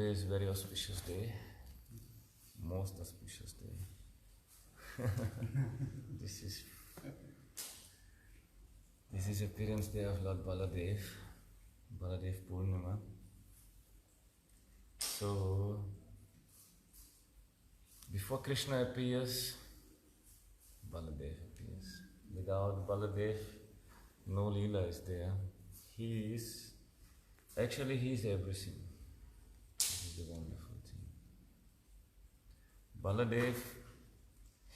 Today is a very auspicious day, most auspicious day. This is appearance day of Lord Baladev Purnima. So, before Krishna appears, Baladev appears. Without Baladev, no Leela is there. He is everything. This is the wonderful thing. Baladev,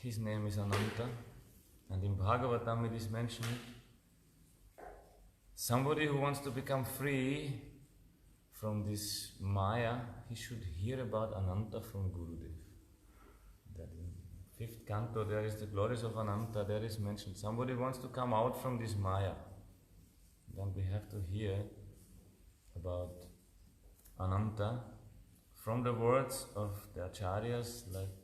his name is Ananta, and in Bhagavatam it is mentioned, somebody who wants to become free from this Maya, he should hear about Ananta from Gurudev. That in 5th canto there is the glories of Ananta, there is mentioned, somebody wants to come out from this Maya, then we have to hear about Ananta from the words of the Acharyas, like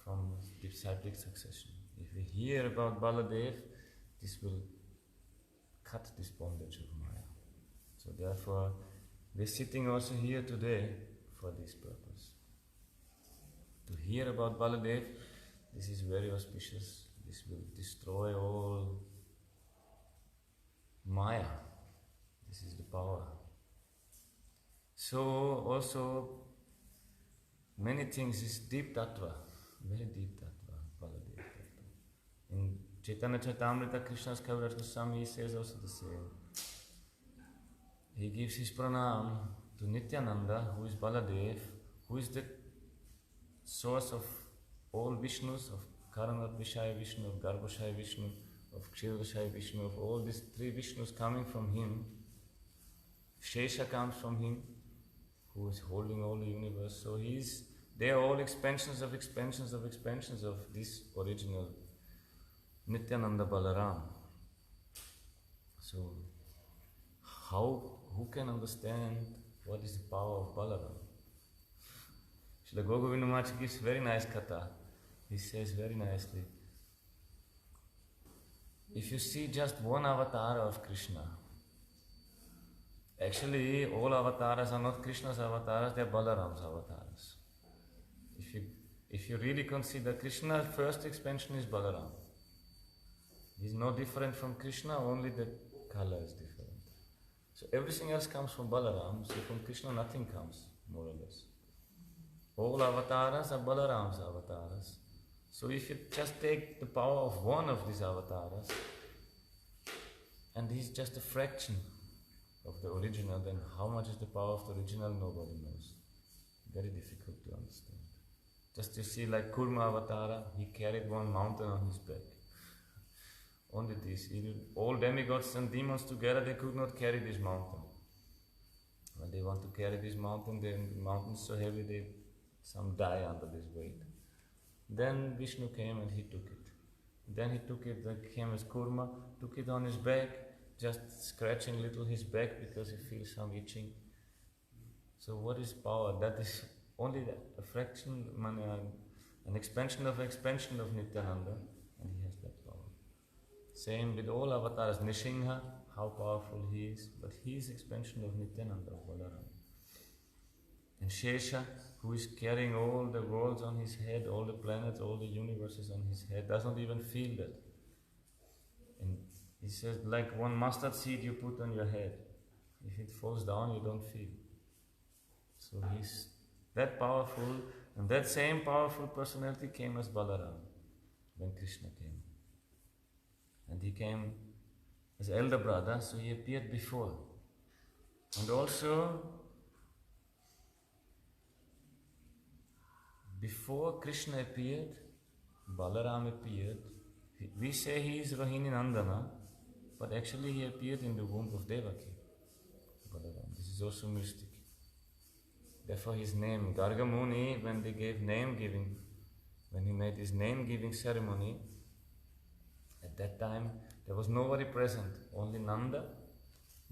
from disciplic succession. If we hear about Baladev, this will cut this bondage of Maya. So therefore, we're sitting also here today for this purpose. To hear about Baladev, this is very auspicious. This will destroy all Maya. This is the power. So also, many things is deep tattva, very deep tattva, Baladev tattva. In Chaitanya Charitamrita, Krishna's Kaviraj Goswami says also the same. He gives his pranam to Nityananda, who is Baladev, who is the source of all Vishnus, of Karanat Vishnu, of Garbhashaya Vishnu, of Kshirodashaya Vishnu, of all these 3 Vishnus coming from him. Shesha comes from him, who is holding all the universe. So they are all expansions of this original Nityananda Balaram. So, who can understand what is the power of Balaram? Srila Gogovinda Maharaj gives very nice katha. He says very nicely, if you see just one avatar of Krishna, actually all avatars are not Krishna's avatars, they are Balaram's avatars. If you really consider Krishna's first expansion is Balaram. He is no different from Krishna, only the color is different. So everything else comes from Balaram, so from Krishna nothing comes, more or less. All avatars are Balaram's avatars. So if you just take the power of one of these avatars, and he's just a fraction of the original, then how much is the power of the original, nobody knows. Very difficult to understand. Just you see, like Kurma Avatara, he carried one mountain on his back. Only this. All demigods and demons together, they could not carry this mountain. When they want to carry this mountain, then the mountain is so heavy, some die under this weight. Then Vishnu came and he took it. Then he took it, then came as Kurma, took it on his back, just scratching little his back because he feels some itching. So what is power? That is only a fraction, an expansion of Nityananda, and he has that power. Same with all avatars. Nishinha, how powerful he is, but he is expansion of Nityananda, of Balaram. And Shesha, who is carrying all the worlds on his head, all the planets, all the universes on his head, doesn't even feel that. And he says, like one mustard seed you put on your head. If it falls down, you don't feel. So he's that powerful, and that same powerful personality came as Balaram when Krishna came. And he came as elder brother, so he appeared before. And also, before Krishna appeared, Balaram appeared. We say he is Rohini Nandana, but actually he appeared in the womb of Devaki. Balaram. This is also mystic. Therefore his name, Garga Muni, when they gave name giving, when he made his name giving ceremony, at that time there was nobody present, only Nanda,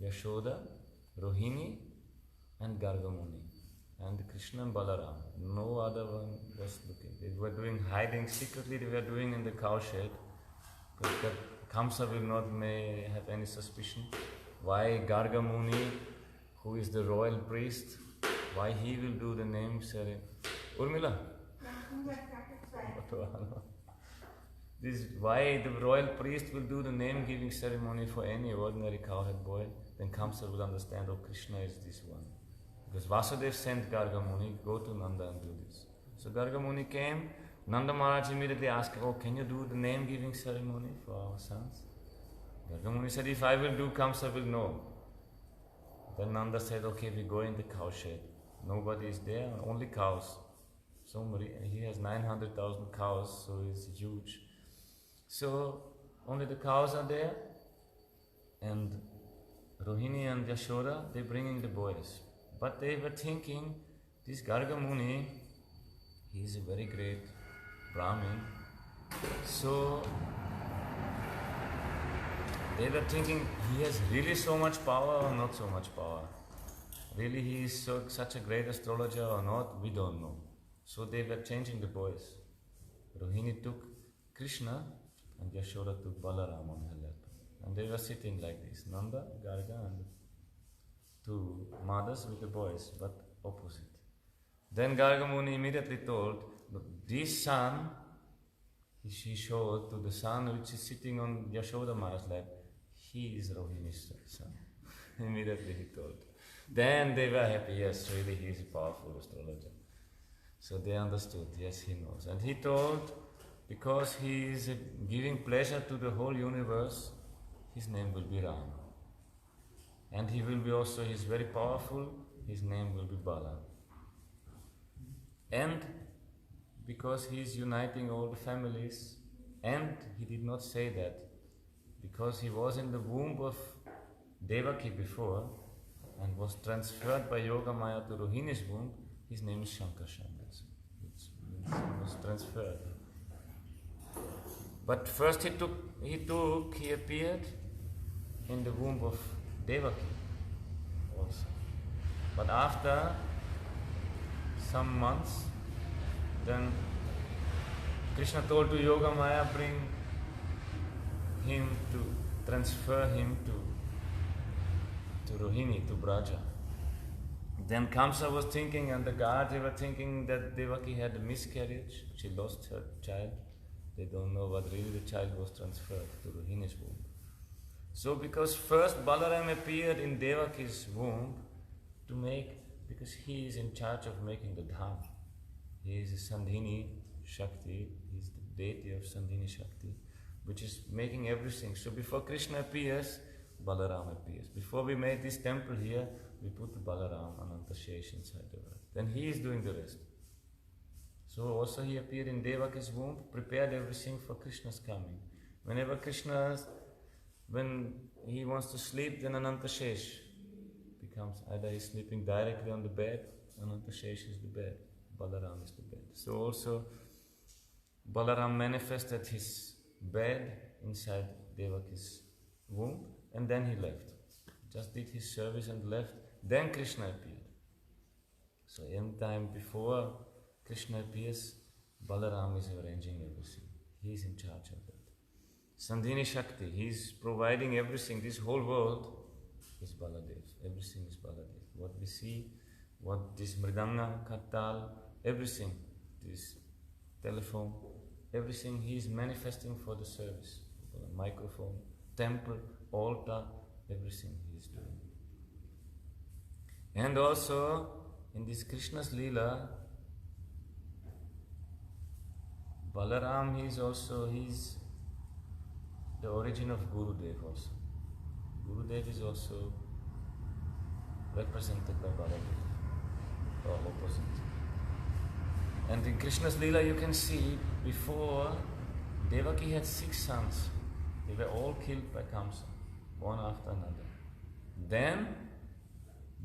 Yashoda, Rohini and Garga Muni. And Krishna and Balaram. No other one was looking. They were doing hiding secretly, they were doing in the cow shed, because that Kamsa will not may have any suspicion. Why Garga Muni, who is the royal priest, why he will do the name ceremony. Urmila? This is why the royal priest will do the name giving ceremony for any ordinary cowhead boy. Then Kamsa will understand, oh, Krishna is this one. Because Vasudeva sent Garga Muni, go to Nanda and do this. So Garga Muni came. Nanda Maharaj immediately asked, oh, can you do the name giving ceremony for our sons? Garga Muni said, if I will do, Kamsa will know. Then Nanda said, okay, we go in the cow shed. Nobody is there, only cows. So he has 900,000 cows, so it's huge. So only the cows are there, and Rohini and Yashoda, they're bringing the boys. But they were thinking, this Garga Muni, he is a very great Brahmin. So they were thinking, he has really so much power or not so much power? Really he is such a great astrologer or not? We don't know. So they were changing the boys. Rohini took Krishna and Yashoda took Balaram on her lap. And they were sitting like this, Nanda, Garga and two mothers with the boys, but opposite. Then Garga Muni immediately told, this son, he showed to the son which is sitting on Yashoda Ma's lap, he is Rohini's son. Immediately he told. Then they were happy, yes, really he is a powerful astrologer. So they understood, yes, he knows. And he told, because he is giving pleasure to the whole universe, his name will be Ram. And he will be also, he is very powerful, his name will be Bala. And because he is uniting all the families, and he did not say that, because he was in the womb of Devaki before, and was transferred by Yoga Maya to Rohini's womb, his name is Shankarshan. It was transferred. But first he appeared in the womb of Devaki also. But after some months, then Krishna told to Yoga Maya, bring him to transfer him to Rohini, to Braja. Then Kamsa was thinking, and the guards, they were thinking that Devaki had a miscarriage. She lost her child. They don't know, but really the child was transferred to Rohini's womb. So because first Balaram appeared in Devaki's womb because he is in charge of making the dham. He is a Sandhini Shakti, he is the deity of Sandhini Shakti, which is making everything. So before Krishna appears, Balaram appears. Before we made this temple here, we put the Balaram Anantashesh inside the earth. Then he is doing the rest. So also he appeared in Devaki's womb, prepared everything for Krishna's coming. Whenever when he wants to sleep, then Anantashesh becomes, either he's sleeping directly on the bed, Anantashesh is the bed, Balaram is the bed. So also Balaram manifested his bed inside Devaki's womb, and then he left. Just did his service and left. Then Krishna appeared. So any time before Krishna appears, Balaram is arranging everything. He is in charge of that. Sandhini Shakti, he is providing everything. This whole world is Baladev. Everything is Baladev. What we see, what this Mridanga, Kartal, everything, this telephone, everything he is manifesting for the service. Microphone, temple, altar, everything he is doing. And also, in this Krishna's Leela, Balaram, he's the origin of Gurudev also. Gurudev is also represented by Baladev, or opposite. And in Krishna's Leela you can see, before, Devaki had 6 sons. They were all killed by Kamsa, one after another. Then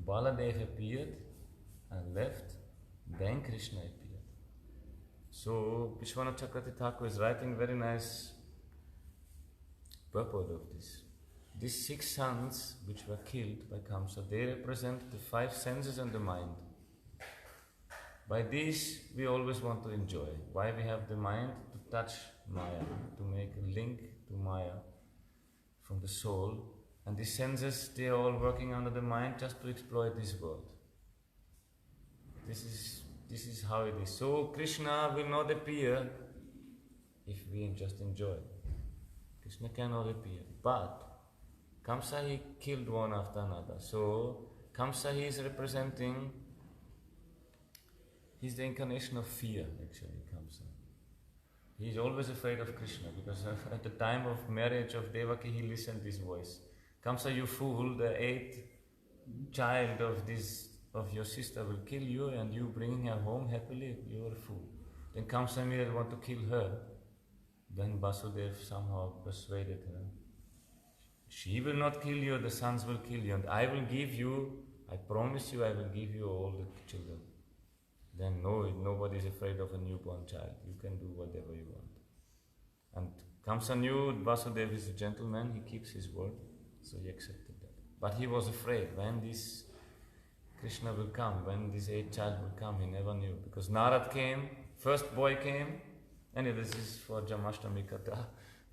Baladev appeared and left, then Krishna appeared. So Vishwanath Chakravarti Thakur is writing very nice purport of this. These 6 sons which were killed by Kamsa, they represent the 5 senses and the mind. By this we always want to enjoy. Why we have the mind? To touch Maya, to make a link to Maya from the soul. And these senses, they are all working under the mind just to exploit this world. This is how it is. So Krishna will not appear if we just enjoy. Krishna cannot appear. But Kamsa, he killed one after another. So Kamsa, he is representing, he's the incarnation of fear, actually, Kamsa. He is always afraid of Krishna, because at the time of marriage of Devaki, he listened this voice. Kamsa, you fool, the eighth child of your sister will kill you, and you bring her home happily, you are a fool. Then Kamsa immediately want to kill her. Then Vasudeva somehow persuaded her. She will not kill you, the sons will kill you, and I will give you, I promise you, I will give you all the children. Then nobody is afraid of a newborn child. You can do whatever you want. And Kamsa knew Vasudeva is a gentleman, he keeps his word, so he accepted that. But he was afraid when this Krishna will come, when this eighth child will come, he never knew. Because Narad came, first boy came, anyway, this is for Jamashtami Katha,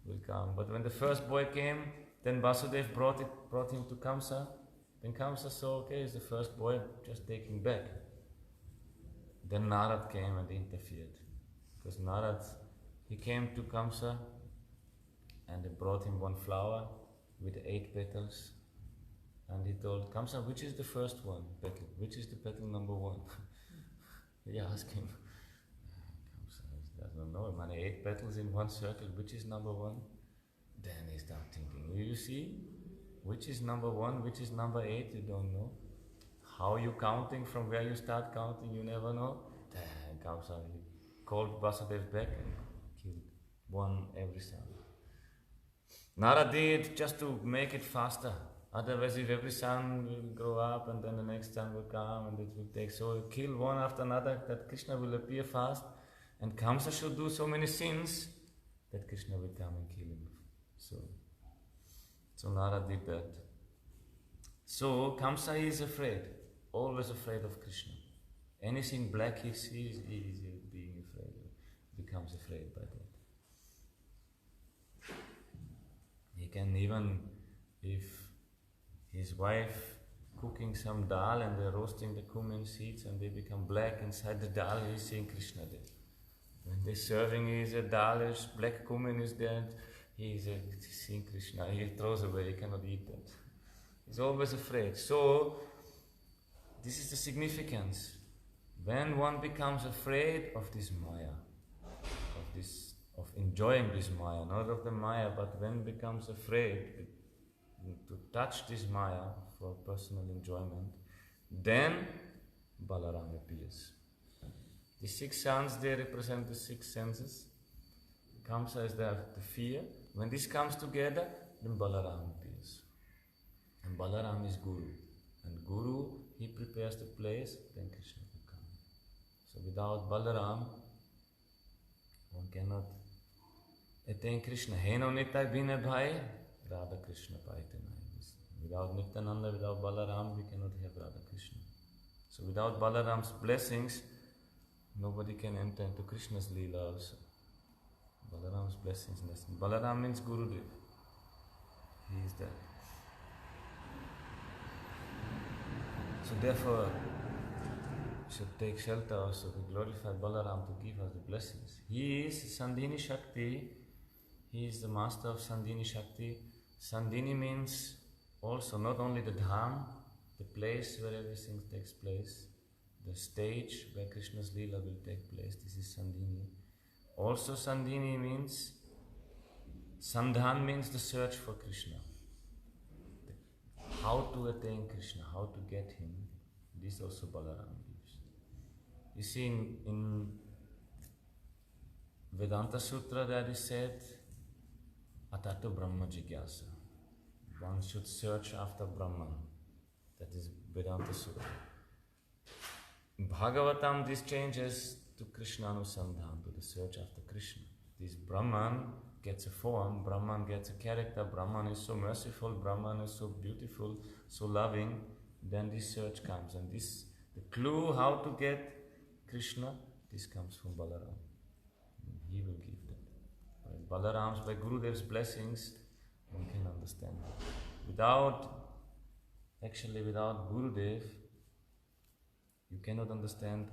will come. But when the first boy came, then Vasudeva brought him to Kamsa. Then Kamsa saw, okay, it's the first boy, just take him back. Then Narad came and interfered. Because Narad, he came to Kamsa and they brought him one flower with 8 petals. And he told Kamsa, which is the first one petal? Which is the petal number 1? He asked him. Kamsa doesn't know. 8 petals in one circle, which is number 1? Then he started thinking, you see, which is number 1, which is number 8, you don't know. How you counting, from where you start counting, you never know. Then Kamsa, he called Vasudeva back and killed one every son. Narad did just to make it faster. Otherwise, if every son will grow up and then the next son will come and it will take, so kill one after another, that Krishna will appear fast, and Kamsa should do so many sins that Krishna will come and kill him. So Narad did that. So Kamsa is afraid, always afraid of Krishna. Anything black he sees, he is being afraid, becomes afraid by that. He can even, if his wife cooking some dal and they're roasting the cumin seeds and they become black inside the dal, he's seeing Krishna there. When they're serving his dal, black cumin is there, he's seeing Krishna, he throws away, he cannot eat that. He's always afraid. So, this is the significance. When one becomes afraid of this Maya, of enjoying this Maya, not of the Maya, but when becomes afraid to touch this Maya for personal enjoyment, then Balaram appears. The 6 sons, they represent the 6 senses. Kamsa is the fear. When this comes together, then Balaram appears. And Balaram is Guru. And Guru, he prepares the place, then Krishna will come. So without Balaram, one cannot attain Krishna. Heno Nitai Bine Bhai, Radha Krishna Paitanai. Without Nityananda, without Balaram, we cannot have Radha Krishna. So without Balaram's blessings, nobody can enter into Krishna's Leela also. Balaram's blessings. Balaram means Gurudev. He is that. So therefore, we should take shelter also to glorify Balaram to give us the blessings. He is Sandhini Shakti. He is the master of Sandhini Shakti. Sandhini means also not only the dham, the place where everything takes place, the stage where Krishna's Leela will take place. This is Sandhini. Also Sandhini means, Sandhan means the search for Krishna. How to attain Krishna, how to get him. This also Balaram gives. You see in Vedanta Sutra that is said, Atato Brahma Jigyasa. One should search after Brahman. That is Vedanta Sutra. In Bhagavatam this changes to Krishna Anusandhan, to the search after Krishna. This Brahman gets a form, Brahman gets a character, Brahman is so merciful, Brahman is so beautiful, so loving, then this search comes. And this, the clue how to get Krishna, this comes from Balaram. He will give that. By Balaram's, by Gurudev's blessings, one can understand that. Without Gurudev, You cannot understand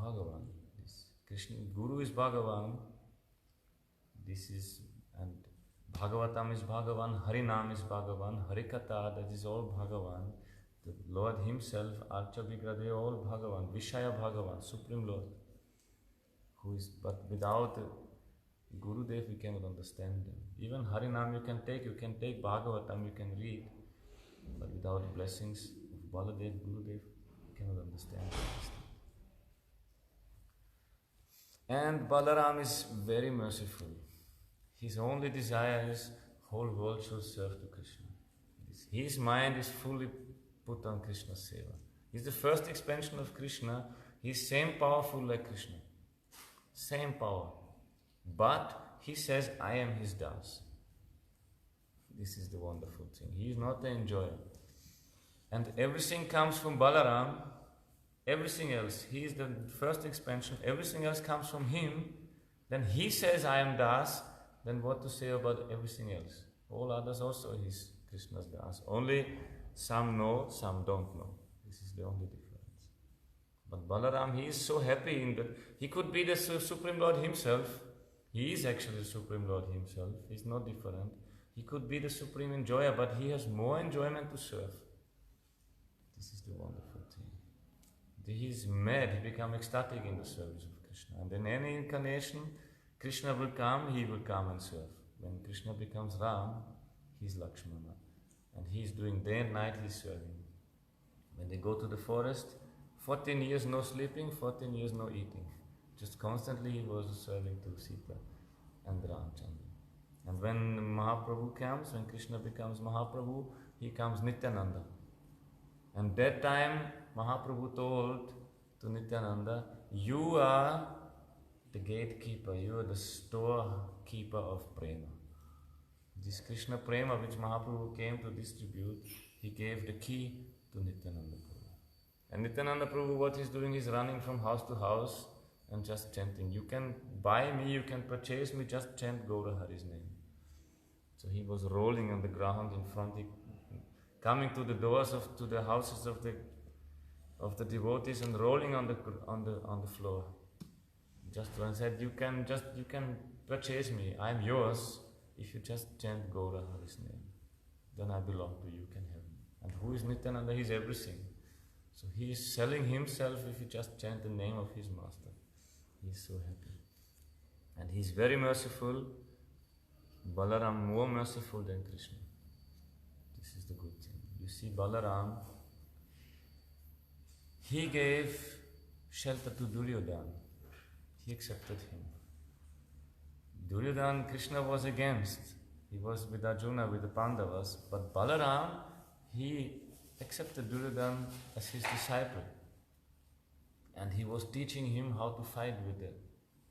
Bhagavan. This Krishna, Guru is Bhagavan. This is, and Bhagavatam is Bhagavan, Harinam is Bhagavan, Harikatha, that is all Bhagavan. The Lord Himself, Archa Vigraha, they are all Bhagavan, Vishaya Bhagavan, Supreme Lord. Who is, but without Gurudev we cannot understand them. Even Harinam you can take Bhagavatam, you can read, but without the blessings of Baladev, Gurudev, you cannot understand this. And Balaram is very merciful. His only desire is whole world should serve to Krishna. His mind is fully put on Krishna's seva. He's the first expansion of Krishna. He's same powerful like Krishna. Same power. But he says, I am his das. This is the wonderful thing. He is not the enjoyer. And everything comes from Balaram. Everything else. He is the first expansion. Everything else comes from him. Then he says, I am das. Then what to say about everything else? All others also is Krishna's das. Only some know, some don't know. This is the only difference. But Balaram, he is so happy in that he could be the Supreme Lord himself. He is actually the Supreme Lord himself. He's not different. He could be the Supreme Enjoyer, but he has more enjoyment to serve. This is the wonderful thing. He is mad, he becomes ecstatic in the service of Krishna. And in any incarnation, Krishna will come, he will come and serve. When Krishna becomes Ram, he is Lakshmana. And he is doing day and night, he is serving. When they go to the forest, 14 years no sleeping, 14 years no eating. Just constantly he was serving to Sita and Ramchandra. And when Mahaprabhu comes, when Krishna becomes Mahaprabhu, he comes Nityananda. And that time Mahaprabhu told to Nityananda, you are the gatekeeper, you are the storekeeper of prema. This Krishna prema which Mahaprabhu came to distribute, he gave the key to Nityananda Prabhu. And Nityananda Prabhu, what he's doing is running from house to house and just chanting. You can buy me, you can purchase me, just chant Gaura Hari's name. So he was rolling on the ground in front, coming to the doors to the houses of the devotees and rolling on the floor. Just one said, you can purchase me, I am yours, if you just chant Gaura Hari's name. Then I belong to you, can have me. And who is Nityananda? He is everything. So he is selling himself if you just chant the name of his master. He is so happy. And he is very merciful. Balaram more merciful than Krishna. This is the good thing. You see Balaram, he gave shelter to Duryodhana. He accepted him. Duryodhana, Krishna was against. He was with Arjuna, with the Pandavas. But Balaram, he accepted Duryodhana as his disciple. And he was teaching him how to fight with the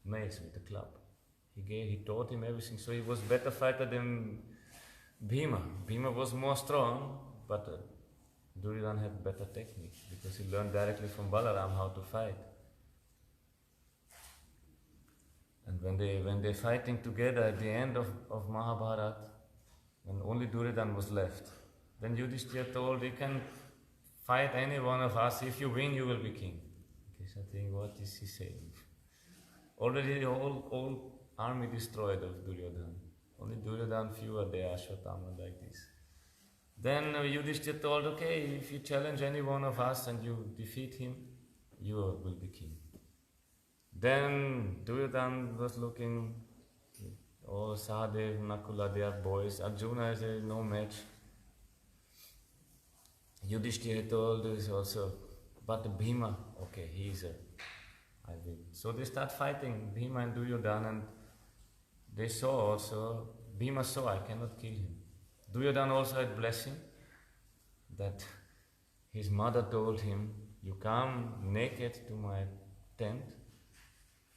mace, with the club. He taught him everything. So he was better fighter than Bhima. Bhima was more strong, but Duryodhana had better technique because he learned directly from Balaram how to fight. And when they're fighting together at the end of Mahabharata, when only Duryodhana was left, then Yudhishthira told, you can fight any one of us, if you win you will be king. Krishna thinking, what is he saying? Already the whole army destroyed of Duryodhana. Only Duryodhana few are there, Ashwatthama like this. Then Yudhishthira told, okay, if you challenge any one of us and you defeat him, you will be king. Then Duryodhana was looking, oh Sahadev, Nakula, they are boys. Arjuna is no match. Yudhishthira told this also, but Bhima, okay, I will. So they start fighting, Bhima and Duryodhana, and they saw also, Bhima saw, I cannot kill him. Duryodhana also had blessing that his mother told him, you come naked to my tent,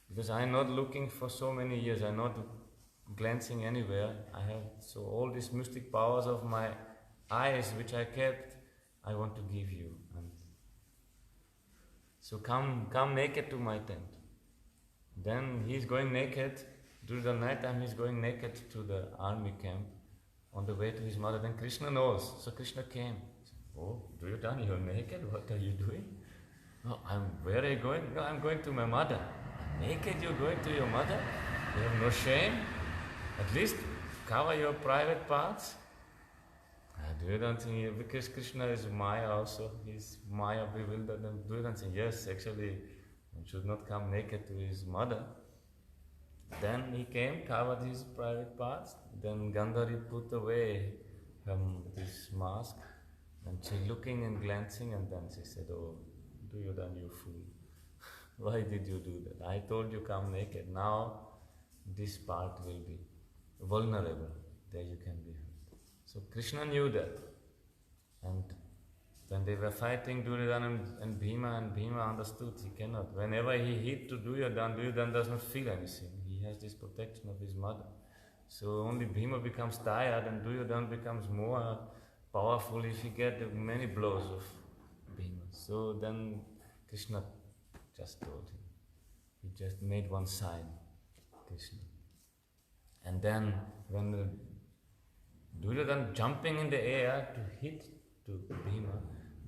because I am not looking for so many years, I am not glancing anywhere. I have so all these mystic powers of my eyes which I kept, I want to give you. And so come naked to my tent. Then he is going naked, during the night time he is going naked to the army camp on the way to his mother. Then Krishna knows, so Krishna came. Oh, Duryodhana, you're naked, what are you doing? Oh, where are you going? No, I'm going to my mother. Naked you're going to your mother? You have no shame? At least cover your private parts? Duryodhana saying, because Krishna is Maya also, he's Maya bewildered, and Duryodhana saying, yes, actually, one should not come naked to his mother. Then he came, covered his private parts, then Gandhari put away this mask, and she looking and glancing, and then she said, oh, Duryodhana, you fool. Why did you do that? I told you come naked. Now this part will be vulnerable. There you can be hurt. So Krishna knew that. And when they were fighting Duryodhana and Bhima understood he cannot. Whenever he hit to Duryodhana, Duryodhana does not feel anything. He has this protection of his mother. So only Bhima becomes tired and Duryodhana becomes more powerful if he gets many blows of Bhima. So then Krishna just told him. He just made one sign, Krishna. And then when Duryodhana jumping in the air to hit to Bhima,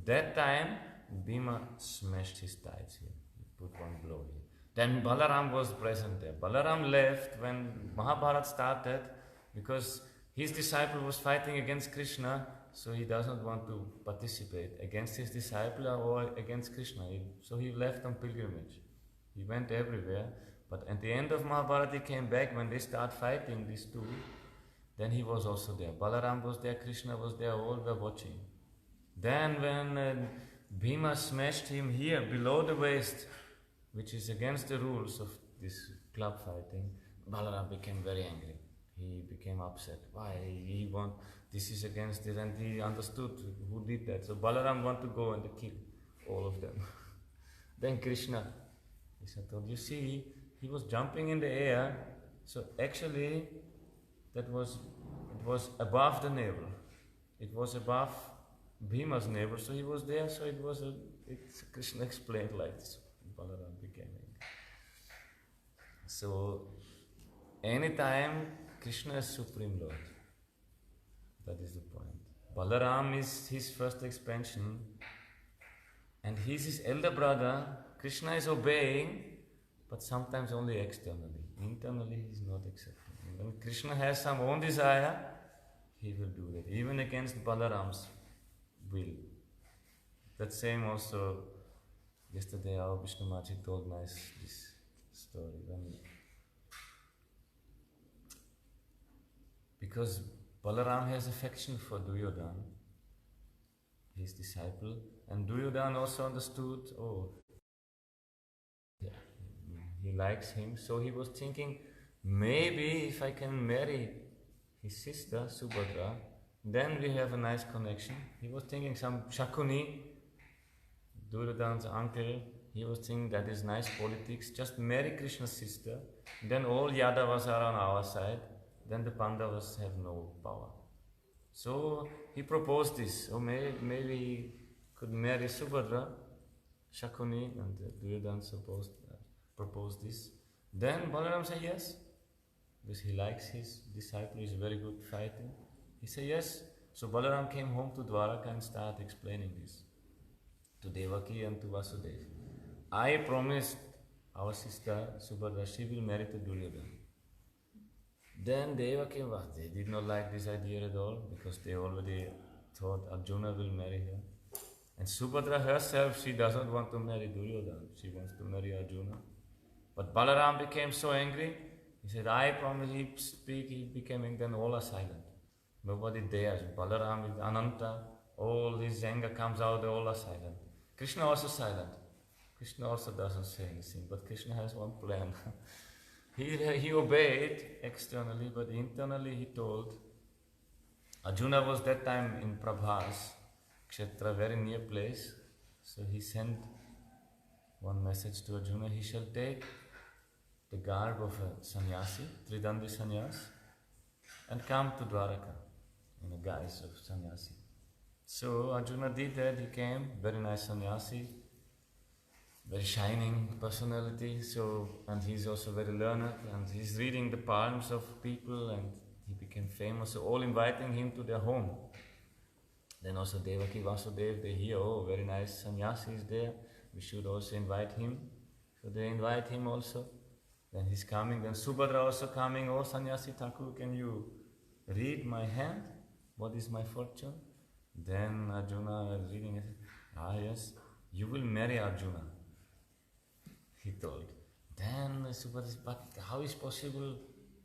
that time Bhima smashed his thighs here. He put one blow here. Then Balaram was present there. Balaram left when Mahabharata started because his disciple was fighting against Krishna, so he doesn't want to participate against his disciple or against Krishna. So he left on pilgrimage. He went everywhere, but at the end of Mahabharata he came back when they start fighting, these two. Then he was also there. Balaram was there, Krishna was there, all were watching. Then when Bhima smashed him here, below the waist, which is against the rules of this club fighting, Balaram became very angry. He became upset. Why? This is against it, and he understood who did that. So Balaram wanted to go and kill all of them. Then Krishna told, you see, he was jumping in the air, so actually it was above the navel. It was above Bhima's navel, so he was there, so Krishna explained like this. Balaram became angry. So anytime Krishna is Supreme Lord, that is the point. Balaram is his first expansion, and he's his elder brother. Krishna is obeying, but sometimes only externally. Internally he is not accepting. When Krishna has some own desire, he will do that, even against Balaram's will. That same also, yesterday our Vishnu Machi told this story. Because Balaram has affection for Duryodhana, his disciple, and Duryodhana also understood, he likes him, so he was thinking, maybe if I can marry his sister, Subhadra, then we have a nice connection. He was thinking some Shakuni, Duryodhana's uncle, he was thinking that is nice politics, just marry Krishna's sister, then all Yadavas are on our side, then the Pandavas have no power. So he proposed this, maybe he could marry Subhadra, Shakuni, and Duryodhana proposed this. Then Balaram said yes, because he likes his disciple, he's a very good fighter. He said yes. So Balaram came home to Dwaraka and started explaining this to Devaki and to Vasudeva. I promised our sister Subhadra, she will marry to Duryodhana. Then Devaki, they did not like this idea at all, because they already thought Arjuna will marry her. And Subhadra herself, she doesn't want to marry Duryodhana, she wants to marry Arjuna. But Balaram became so angry, he said, I promise, he became angry, then all are silent. Nobody dares. Balaram is Ananta, all his anger comes out, they all are silent. Krishna also silent. Krishna also doesn't say anything, but Krishna has one plan. He obeyed externally, but internally he told. Arjuna was that time in Prabhas, Kshetra, very near place. So he sent one message to Arjuna, he shall take the garb of a sannyasi, Tridandi sannyas, and come to Dwaraka in the guise of sannyasi. So Arjuna did that, he came, very nice sannyasi, very shining personality, and he's also very learned, and he's reading the palms of people, and he became famous, so all inviting him to their home. Then also Devaki, Vasudeva, they hear, very nice sannyasi is there, We should also invite him. So they invite him also. Then he's coming. Then Subhadra also coming. Oh, Sannyasi Thakur, can you read my hand? What is my fortune? Then Arjuna reading it. Ah, yes, you will marry Arjuna, he told. Then Subhadra said, but how is possible?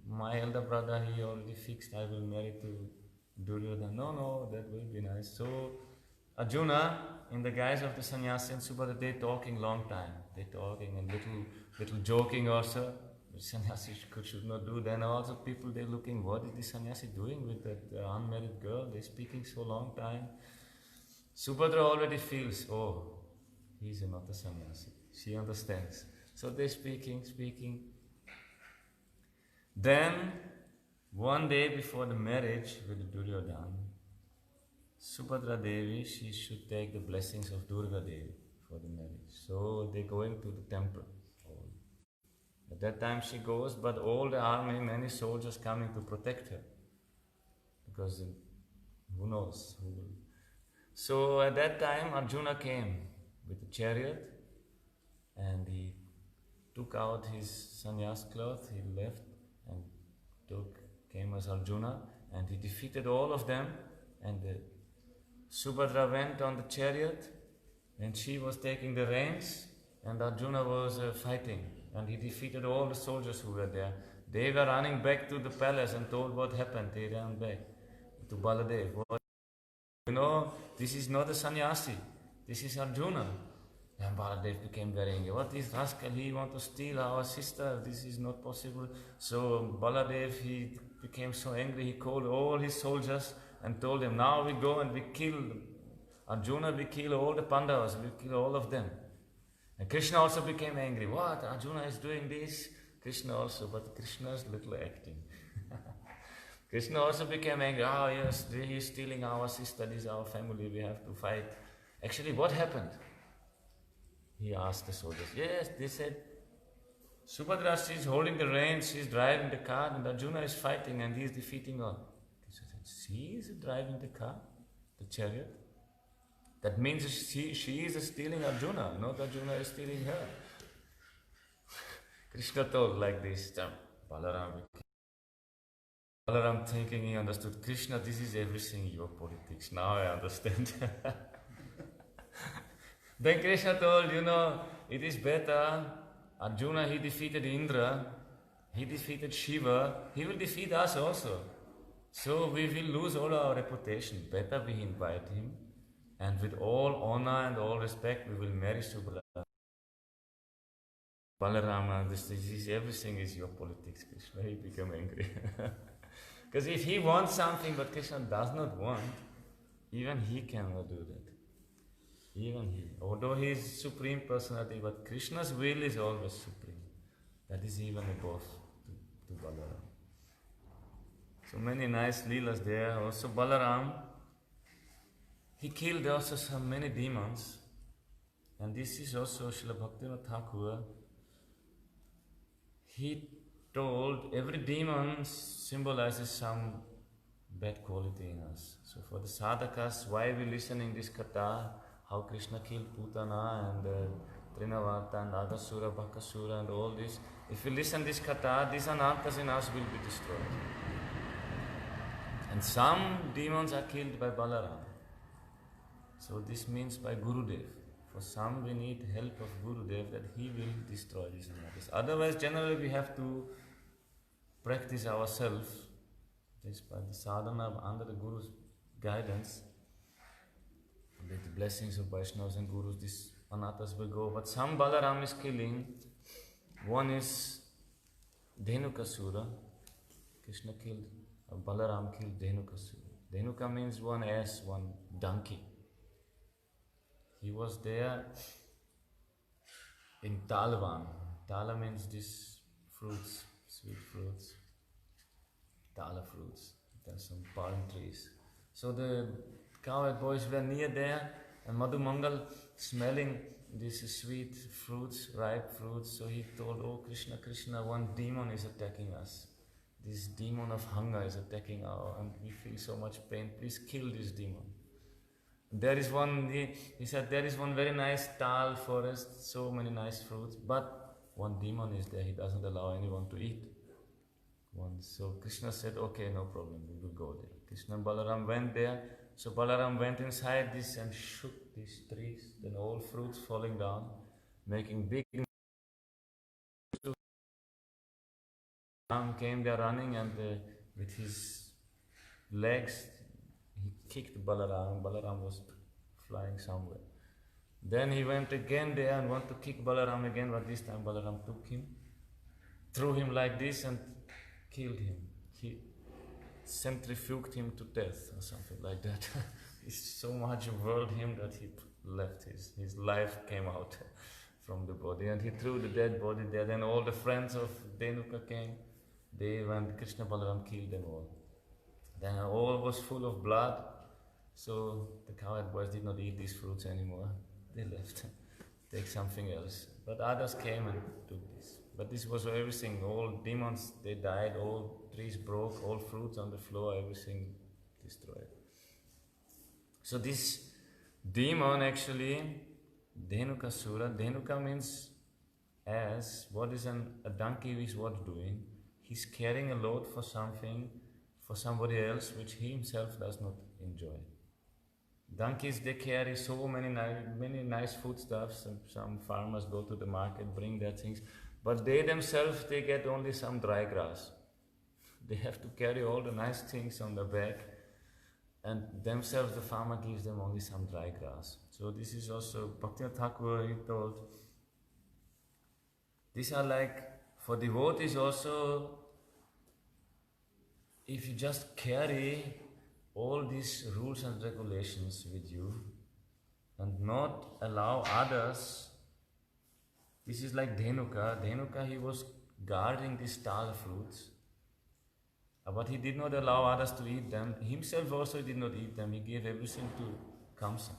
My elder brother, he already fixed I will marry to Duryodhana. No, that will be nice. So Arjuna, in the guise of the sannyasi and Subhadra, they talking long time. They talking and little joking also. The sannyasi should not do. Then also people they looking, what is the sannyasi doing with that unmarried girl? They speaking so long time. Subhadra already feels, oh, he's not a sannyasi. She understands. So they speaking. Then, one day before the marriage with Duryodhana, Subhadra Devi, she should take the blessings of Durga Devi for the marriage. So they going to the temple. At that time she goes, but all the army, many soldiers coming to protect her. Because who knows who will. So at that time Arjuna came with a chariot and he took out his sannyas cloth, he left and came as Arjuna and he defeated all of them, and Subhadra went on the chariot and she was taking the reins and Arjuna was fighting, and he defeated all the soldiers who were there. They were running back to the palace and told what happened. They ran back to Baladev. This is not a sannyasi, this is Arjuna. And Baladev became very angry. What is rascal? He want to steal our sister. This is not possible. So Baladev, he became so angry. He called all his soldiers and told them, now we go and we kill Arjuna, we kill all the Pandavas, we kill all of them. And Krishna also became angry. What? Arjuna is doing this? Krishna also, but Krishna's little acting. Krishna also became angry. Oh yes, he is stealing our sister, this is our family, we have to fight. Actually, what happened? He asked the soldiers. Yes, they said, Subhadra, she's holding the reins, she's driving the car, and Arjuna is fighting and he is defeating all. Krishna said, she is driving the car, the chariot? That means she is stealing Arjuna, not Arjuna is stealing her. Krishna told like this. Balaram thinking he understood. Krishna, this is everything your politics. Now I understand. Then Krishna told, it is better. Arjuna, he defeated Indra, he defeated Shiva, he will defeat us also. So we will lose all our reputation. Better we invite him, and with all honor and all respect, we will marry Subhadra. Balarama, this is everything is your politics, Krishna. He became angry. Because if he wants something but Krishna does not want, even he cannot do that. Even he. Although he is Supreme Personality, but Krishna's will is always supreme. That is even above to Balaram. So many nice leelas there. Also Balaram, he killed also some many demons. And this is also Srila Bhaktivinoda Thakur. He told every demon symbolizes some bad quality in us. So for the sadhakas, why we listening this katha, how Krishna killed Putana and Trinavata and Agasura, Bhakasura and all this. If we listen this katha, these anarthas in us will be destroyed. And some demons are killed by Balaram. So this means by Gurudev. For some we need help of Gurudev that he will destroy these anarthas. Otherwise generally we have to practice ourselves. This by the sadhana under the Guru's guidance. With the blessings of Vaishnavas and Gurus, these anarthas will go. But some Balaram is killing. One is Dhenukasura. Krishna killed, Balaram killed Dhenukasura. Dhenuka means one ass, one donkey. He was there in Talvan. Tala means these fruits, sweet fruits. Tala fruits. There are some palm trees. So the cowherd boys were near there, and Madhu Mangal smelling these sweet fruits, ripe fruits. So he told, oh Krishna, Krishna, one demon is attacking us. This demon of hunger is attacking and we feel so much pain. Please kill this demon. There is one, he said, there is one very nice tal forest, so many nice fruits, but one demon is there, he doesn't allow anyone to eat. So Krishna said, okay, no problem, we will go there. Krishna and Balaram went there. So Balaram went inside this and shook these trees, then all fruits falling down, making big. Ram came there running and with his legs he kicked Balaram. Balaram was flying somewhere. Then he went again there and wanted to kick Balaram again, but this time Balaram took him, threw him like this and killed him. He centrifuged him to death or something like that. He so much whirled him that he left his life came out from the body and he threw the dead body there. Then all the friends of Dhenuka came. They went, Krishna Balaram killed them all. Then all was full of blood. So the cowherd boys did not eat these fruits anymore. They left, take something else. But others came and took this. But this was everything. All demons, they died. All trees broke. All fruits on the floor. Everything destroyed. So this demon actually, Dhenukasura. Dhenuka means as. What is a donkey is what doing? He's carrying a load for something, for somebody else, which he himself does not enjoy. Donkeys, they carry so many nice foodstuffs. Some farmers go to the market, bring their things, but they themselves, they get only some dry grass. They have to carry all the nice things on their back, and themselves, the farmer gives them only some dry grass. So this is also, Bhaktivinoda Thakur, he told, these are like, for devotees also, if you just carry all these rules and regulations with you and not allow others, this is like Dhenuka. Dhenuka, he was guarding these tal fruits, but he did not allow others to eat them. Himself also did not eat them. He gave everything to Kamsa.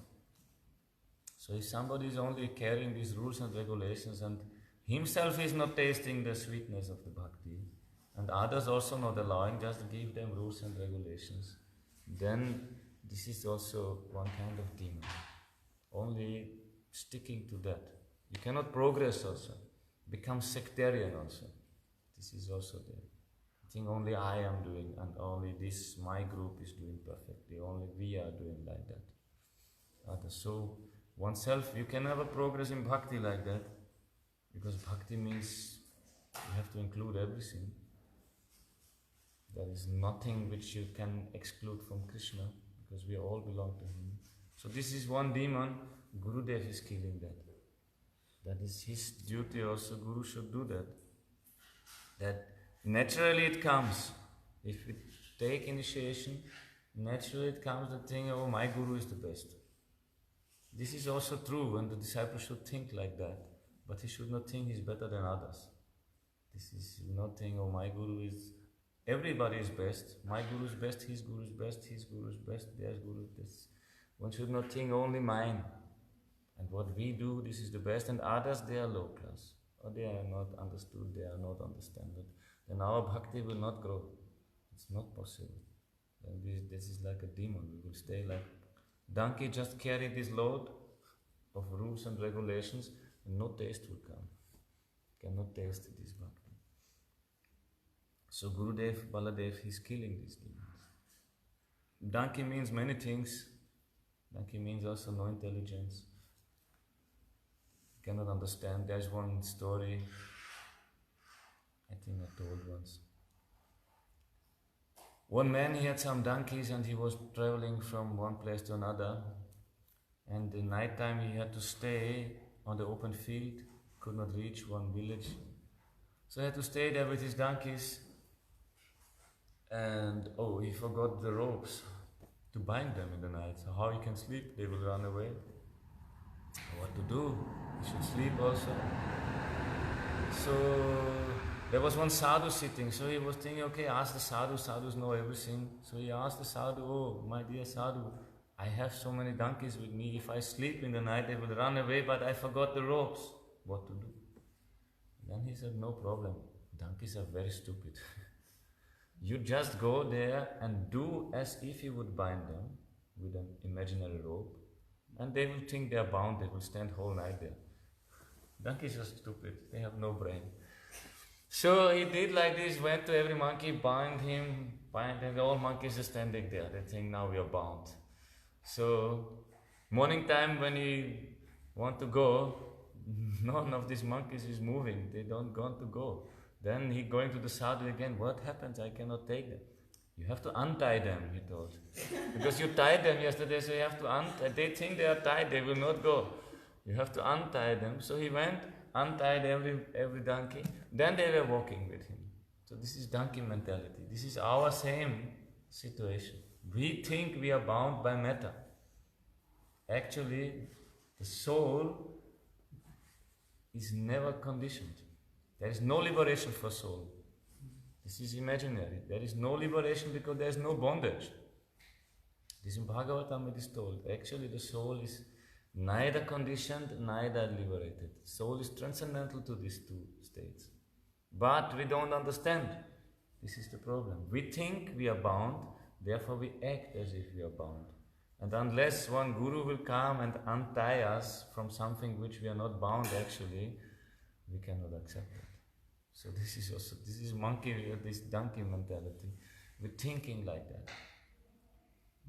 So if somebody is only carrying these rules and regulations and himself is not tasting the sweetness of the bhakti, and others also not allowing, just give them rules and regulations, then this is also one kind of demon. Only sticking to that. You cannot progress also. Become sectarian also. This is also there. I think only I am doing and only this, my group is doing perfectly. Only we are doing like that. Others. So oneself, you can never progress in bhakti like that. Because bhakti means you have to include everything. There is nothing which you can exclude from Krishna, because we all belong to him. So this is one demon, Gurudev is killing that. That is his duty also, Guru should do that. That naturally it comes. If we take initiation, naturally it comes the thing, oh, my Guru is the best. This is also true, and the disciple should think like that. But he should not think he's better than others. This is not think, oh, my Guru is, everybody is best. My Guru is best, his Guru is best, his Guru is best, their Guru is best. One should not think only mine. And what we do, this is the best, and others, they are low class. Or they are not understood, they are not understood. Then our bhakti will not grow. It's not possible. Then this is like a demon. We will stay like donkey, just carry this load of rules and regulations, and no taste will come. Cannot taste this bhakti. So Gurudev, Baladev, he's killing these demons. Donkey means many things. Donkey means also no intelligence. Cannot understand. There's one story, I think I told once. One man, he had some donkeys and he was traveling from one place to another. And in night time he had to stay on the open field, could not reach one village. So he had to stay there with his donkeys. And he forgot the ropes to bind them in the night. So how he can sleep? They will run away. What to do? He should sleep also. So there was one sadhu sitting, so he was thinking, okay, ask the sadhu, sadhus know everything. So he asked the sadhu, oh, my dear sadhu, I have so many donkeys with me, if I sleep in the night they will run away, but I forgot the ropes. What to do? Then he said, no problem, donkeys are very stupid. You just go there and do as if you would bind them, with an imaginary rope, and they will think they are bound, they will stand whole night there. Donkeys are stupid, they have no brain. So he did like this, went to every monkey, bind him, and all monkeys are standing there. They think now we are bound. So morning time when he want to go, none of these monkeys is moving. They don't want to go. Then he going to the sadhu again. What happens? I cannot take them. You have to untie them, he told. Because you tied them yesterday, so you have to untie. They think they are tied, they will not go. You have to untie them. So he went, untied every donkey. Then they were walking with him. So this is donkey mentality. This is our same situation. We think we are bound by matter. Actually, the soul is never conditioned. There is no liberation for soul. This is imaginary. There is no liberation because there is no bondage. This in Bhagavatam it is told. Actually, the soul is neither conditioned, neither liberated. Soul is transcendental to these two states. But we don't understand. This is the problem. We think we are bound, therefore we act as if we are bound. And unless one guru will come and untie us from something which we are not bound actually, we cannot accept it. So this is this donkey mentality. We're thinking like that.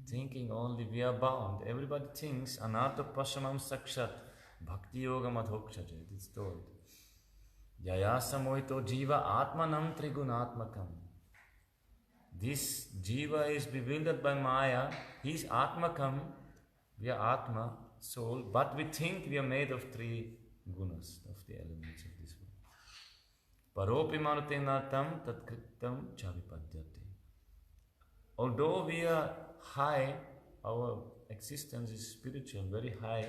Thinking only we are bound. Everybody thinks anartha pasamam sakshat bhakti yoga madhokshaje. It's told. Yaya samohito jiva atmanam trigunatmakam. This jiva is bewildered by Maya. He is atmakam. We are atma, soul. But we think we are made of three gunas, of the elements of this world. Paropi manutenatam tatkritam chavipadyate. Although we are high, our existence is spiritual, very high,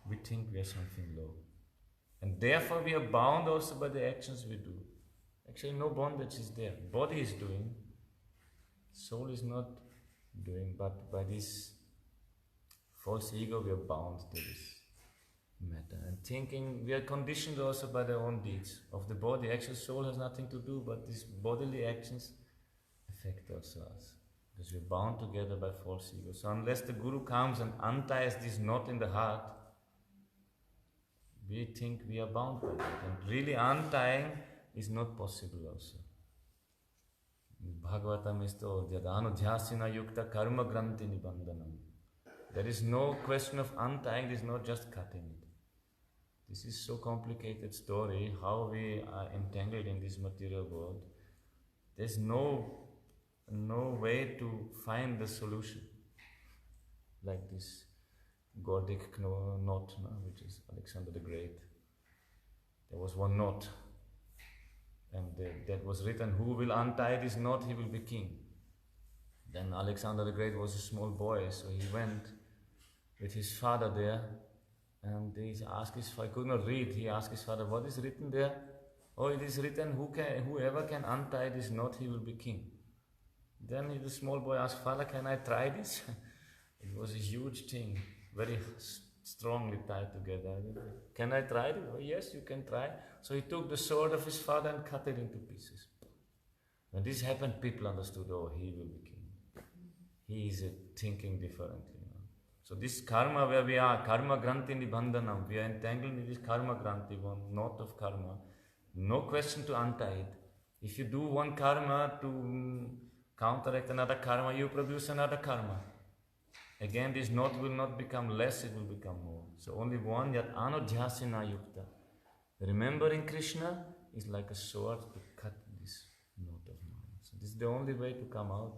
we think we are something low. And therefore we are bound also by the actions we do. Actually no bondage is there. Body is doing, soul is not doing, but by this false ego we are bound to this matter. And thinking, we are conditioned also by their own deeds of the body. Actually soul has nothing to do, but these bodily actions affect also us. Because we are bound together by false ego. So unless the Guru comes and unties this knot in the heart, we think we are bound by it. And really untying is not possible also. Bhagavatam is told, Yadhanudhyasina yukta karma granti nibandhanam. There is no question of untying, it is not just cutting it. This is so complicated story, how we are entangled in this material world. There's no way to find the solution. Like this Gordic knot, which is Alexander the Great. There was one knot, and that was written, who will untie this knot, he will be king. Then Alexander the Great was a small boy, so he went with his father there, and he asked his father, he could not read, he asked his father, what is written there? Oh, it is written, whoever can untie this knot, he will be king. Then the small boy asked, Father, can I try this? It was a huge thing, very strongly tied together. Can I try it? Oh, yes, you can try. So he took the sword of his father and cut it into pieces. When this happened, people understood, oh, he will be king. He is thinking differently. So this karma where we are, karma granti nibandhanam, we are entangled in this karma granti, one knot of karma. No question to untie it. If you do one karma to counteract another karma, you produce another karma. Again, this knot will not become less, it will become more. So only one, yat anudhyasina yukta. Remembering Krishna is like a sword to cut this knot of mind. So this is the only way to come out.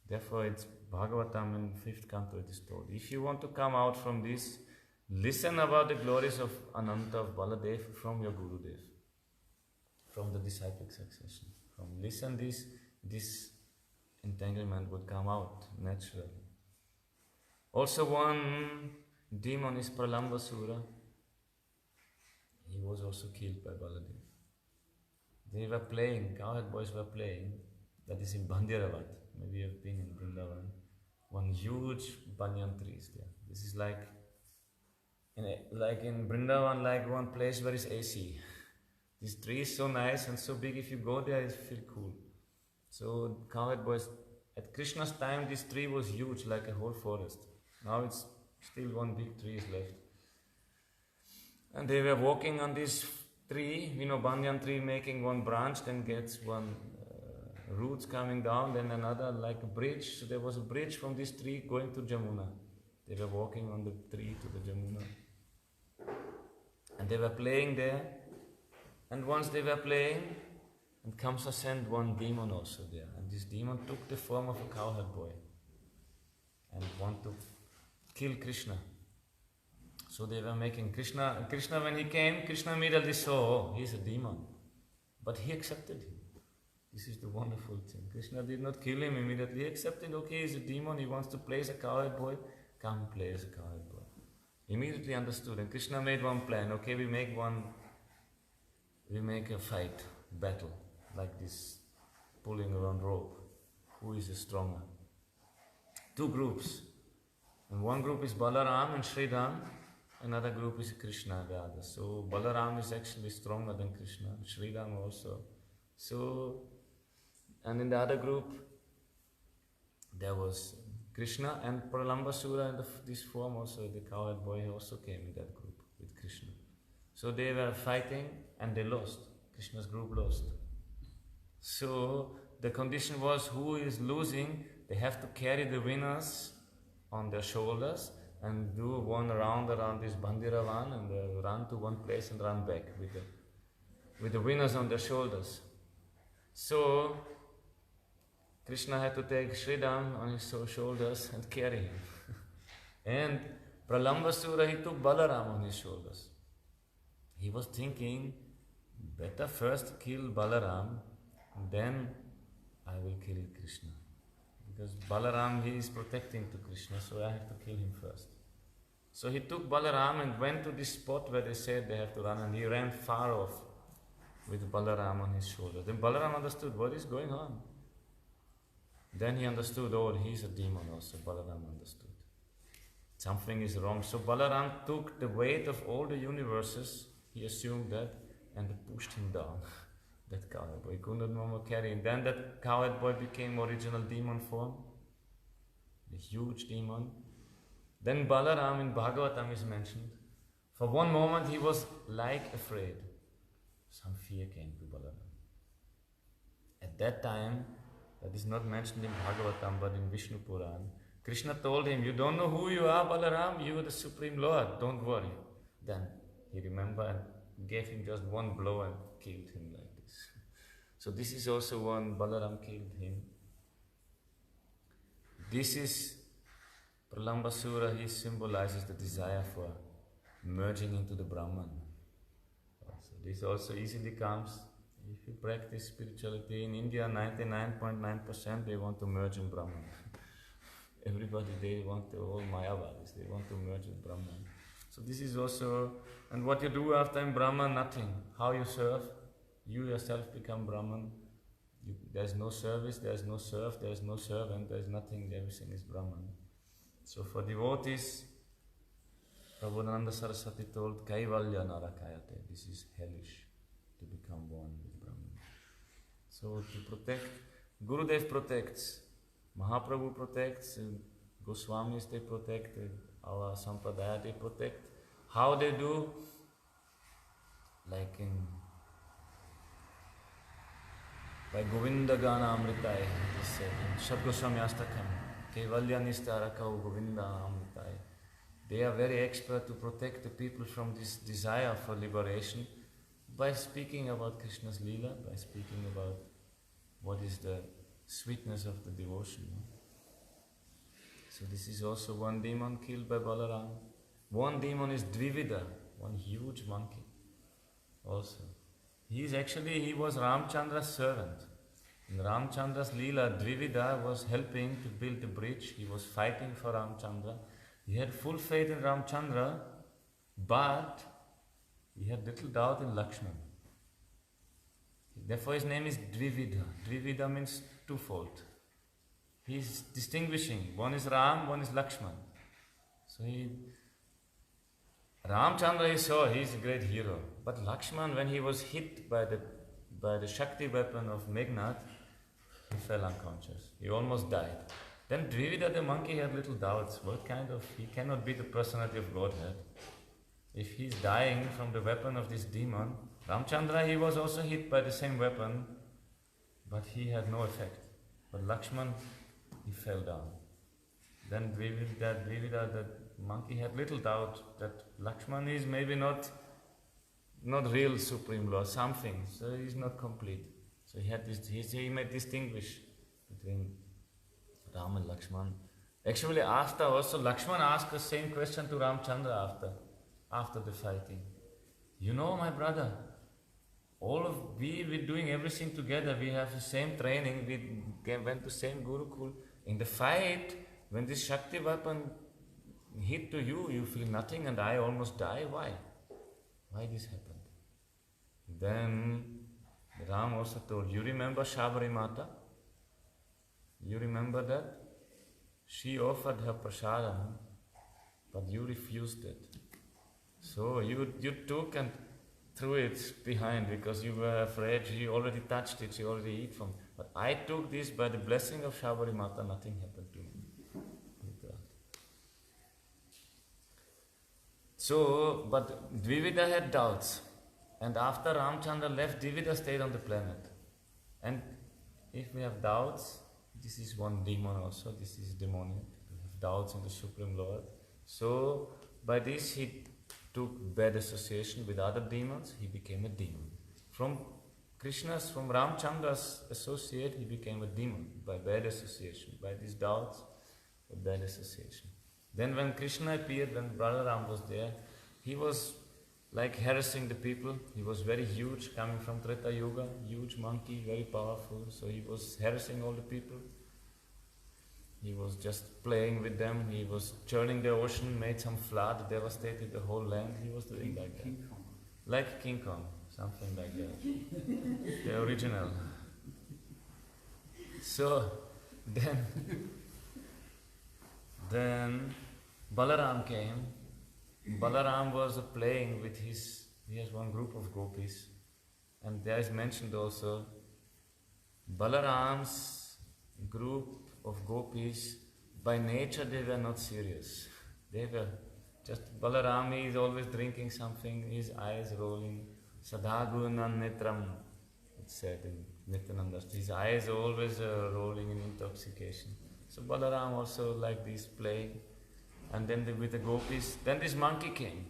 Therefore, it's Bhagavatam in 5th canto it is told. If you want to come out from this, listen about the glories of Ananta, of Baladev from your Gurudev, from the disciplic succession. Listen this entanglement would come out naturally. Also one demon is Pralambasura. He was also killed by Baladev. They were playing, cowherd boys were playing, that is in Bandiravat. Maybe you have been in Vrindavan. One huge banyan tree is there. This is like in Vrindavan, like one place where is AC. This tree is so nice and so big, if you go there, you feel cool. So cowherd boys At Krishna's time, this tree was huge, like a whole forest. Now it's still one big tree is left. And they were walking on this tree, banyan tree, making one branch, then gets one roots coming down, then another like a bridge. So there was a bridge from this tree going to Jamuna. They were walking on the tree to the Jamuna. And they were playing there. And once they were playing, and Kamsa sent one demon also there. And this demon took the form of a cowherd boy and wanted to kill Krishna. So they were making Krishna when he came, Krishna immediately saw, he's a demon. But he accepted him. This is the wonderful thing. Krishna did not kill him immediately. He accepted, okay, he's a demon, he wants to play as a cowherd boy. Come play as a cowherd boy. Immediately understood. And Krishna made one plan. Okay, we make a fight, battle, like this, pulling around rope. Who is the stronger? Two groups. And one group is Balaram and Sridham. Another group is Krishna and the other. So Balaram is actually stronger than Krishna. Sridham also. So, and in the other group, there was Krishna and Pralambasura in this form also, the cowherd boy also came in that group with Krishna. So they were fighting and they lost. Krishna's group lost. So the condition was, who is losing, they have to carry the winners on their shoulders and do one round around this Bandiravan and run to one place and run back with the winners on their shoulders. So Krishna had to take Sridham on his shoulders and carry him. And Pralambasura, he took Balaram on his shoulders. He was thinking, better first kill Balaram, then I will kill Krishna. Because Balaram, he is protecting to Krishna, so I have to kill him first. So he took Balaram and went to this spot where they said they have to run, and he ran far off with Balaram on his shoulder. Then Balaram understood what is going on. Then he understood, oh, he's a demon also. Balaram understood. Something is wrong. So Balaram took the weight of all the universes, he assumed that, and pushed him down. That cowherd boy, he could not no more carry him. Then that cowherd boy became original demon form, the huge demon. Then Balaram in Bhagavatam is mentioned. For one moment he was like afraid. Some fear came to Balaram. At that time, that is not mentioned in Bhagavatam but in Vishnu Puran, Krishna told him, you don't know who you are, Balaram, you are the Supreme Lord, don't worry. Then he remembered and gave him just one blow and killed him like this. So this is also one, Balaram killed him. This is Pralambasura, he symbolizes the desire for merging into the Brahman. So this also easily comes if you practice spirituality. In India, 99.9% they want to merge in Brahman. Everybody, they want all Mayavadis, they want to merge in Brahman. So this is also, and what you do after in Brahman, nothing. How you serve, you yourself become Brahman. There's no service, there's no serf, there's no servant, there's nothing, everything is Brahman. So for devotees, Prabhupada Saraswati told, Kaivalya Narakayate, this is hellish, to become one with Brahman. So to protect, Gurudev protects, Mahaprabhu protects, Goswamis they protect, our Sampradaya they protect. How they do? Like by Govinda Gana Amritai, it is said in Shat Goswami Astakam, Kaivalya Nistarakau Govinda Amritai. They are very expert to protect the people from this desire for liberation by speaking about Krishna's Leela, by speaking about what is the sweetness of the devotion. So this is also one demon killed by Balaram. One demon is Dvivida, one huge monkey also. He was Ramchandra's servant. In Ramchandra's Leela, Dvivida was helping to build the bridge. He was fighting for Ramchandra. He had full faith in Ramchandra, but he had little doubt in Lakshman. Therefore his name is Dvivida. Dvivida means twofold. He is distinguishing. One is Ram, one is Lakshman. So Ramchandra he saw, he is a great hero. But Lakshman, when he was hit by the Shakti weapon of Meghnad, He fell unconscious. He almost died. Then Dvivida the monkey had little doubts. He cannot be the personality of Godhead. If he's dying from the weapon of this demon, Ramchandra, he was also hit by the same weapon, but he had no effect. But Lakshman, he fell down. Then Dvivida, the monkey, had little doubt that Lakshman is maybe not real Supreme Lord, something, so he's not complete. So he may distinguish between Ram and Lakshman. Actually, after also, Lakshman asked the same question to Ramchandra after the fighting. You know, my brother, we're doing everything together. We have the same training. We went to same Gurukul. In the fight, when this Shakti weapon hit to you, you feel nothing, and I almost die. Why? Why this happened? Then Ram also told, you remember Shabari Mata? You remember that? She offered her prasadam, but you refused it. So you took and threw it behind because you were afraid. She already touched it, she already ate from it. But I took this by the blessing of Shabari Mata, nothing happened to me. So, but Dvivida had doubts. And after Ramchandra left, Dvivida stayed on the planet. And if we have doubts, this is one demon also, this is demonic. We have doubts in the Supreme Lord. So, by this he took bad association with other demons, he became a demon. From Ramchandra's associate, he became a demon by bad association, by these doubts, by bad association. Then when Krishna appeared, when Balaram was there, he was like harassing the people. He was very huge, coming from Treta Yuga, huge monkey, very powerful. So he was harassing all the people. He was just playing with them. He was churning the ocean, made some flood, devastated the whole land. He was doing like that. Like King Kong, something like that. The original. So then Balaram came. Balaram was playing with he has one group of gopis, and there is mentioned also Balaram's group of gopis, by nature they were not serious. They were just, Balaram is always drinking something, his eyes rolling, Sadhagunan Netram, it said in Nityananda, his eyes always rolling in intoxication. So Balaram also like this playing. And then with the gopis, then this monkey came.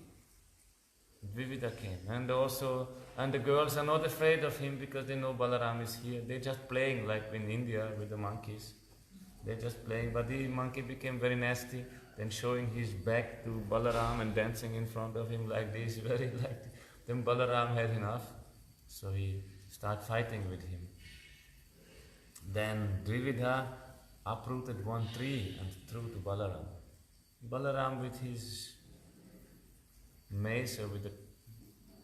Dvivida came. And the girls are not afraid of him because they know Balaram is here. They're just playing like in India with the monkeys. They're just playing. But the monkey became very nasty, then showing his back to Balaram and dancing in front of him like this, very like this. Then Balaram had enough. So he started fighting with him. Then Dvivida uprooted one tree and threw to Balaram. Balaram with his mace or with a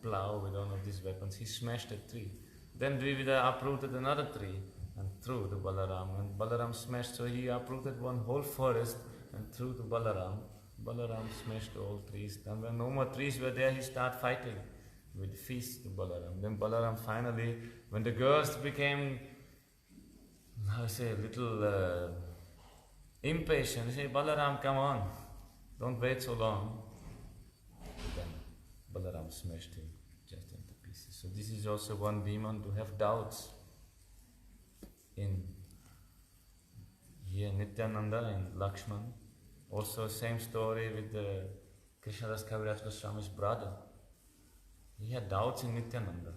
plow, with one of these weapons, he smashed a tree. Then Dvivida uprooted another tree and threw to Balaram. And Balaram smashed, so he uprooted one whole forest and threw to Balaram. Balaram smashed all trees. Then when no more trees were there, he started fighting with fists to Balaram. Then Balaram finally, when the girls became, a little impatient, they say, Balaram, come on. Don't wait so long. Then Balaram smashed him just into pieces. So this is also one demon to have doubts in here Nityananda and Lakshman. Also same story with the Krishnadas Kaviraj Goswami's brother. He had doubts in Nityananda.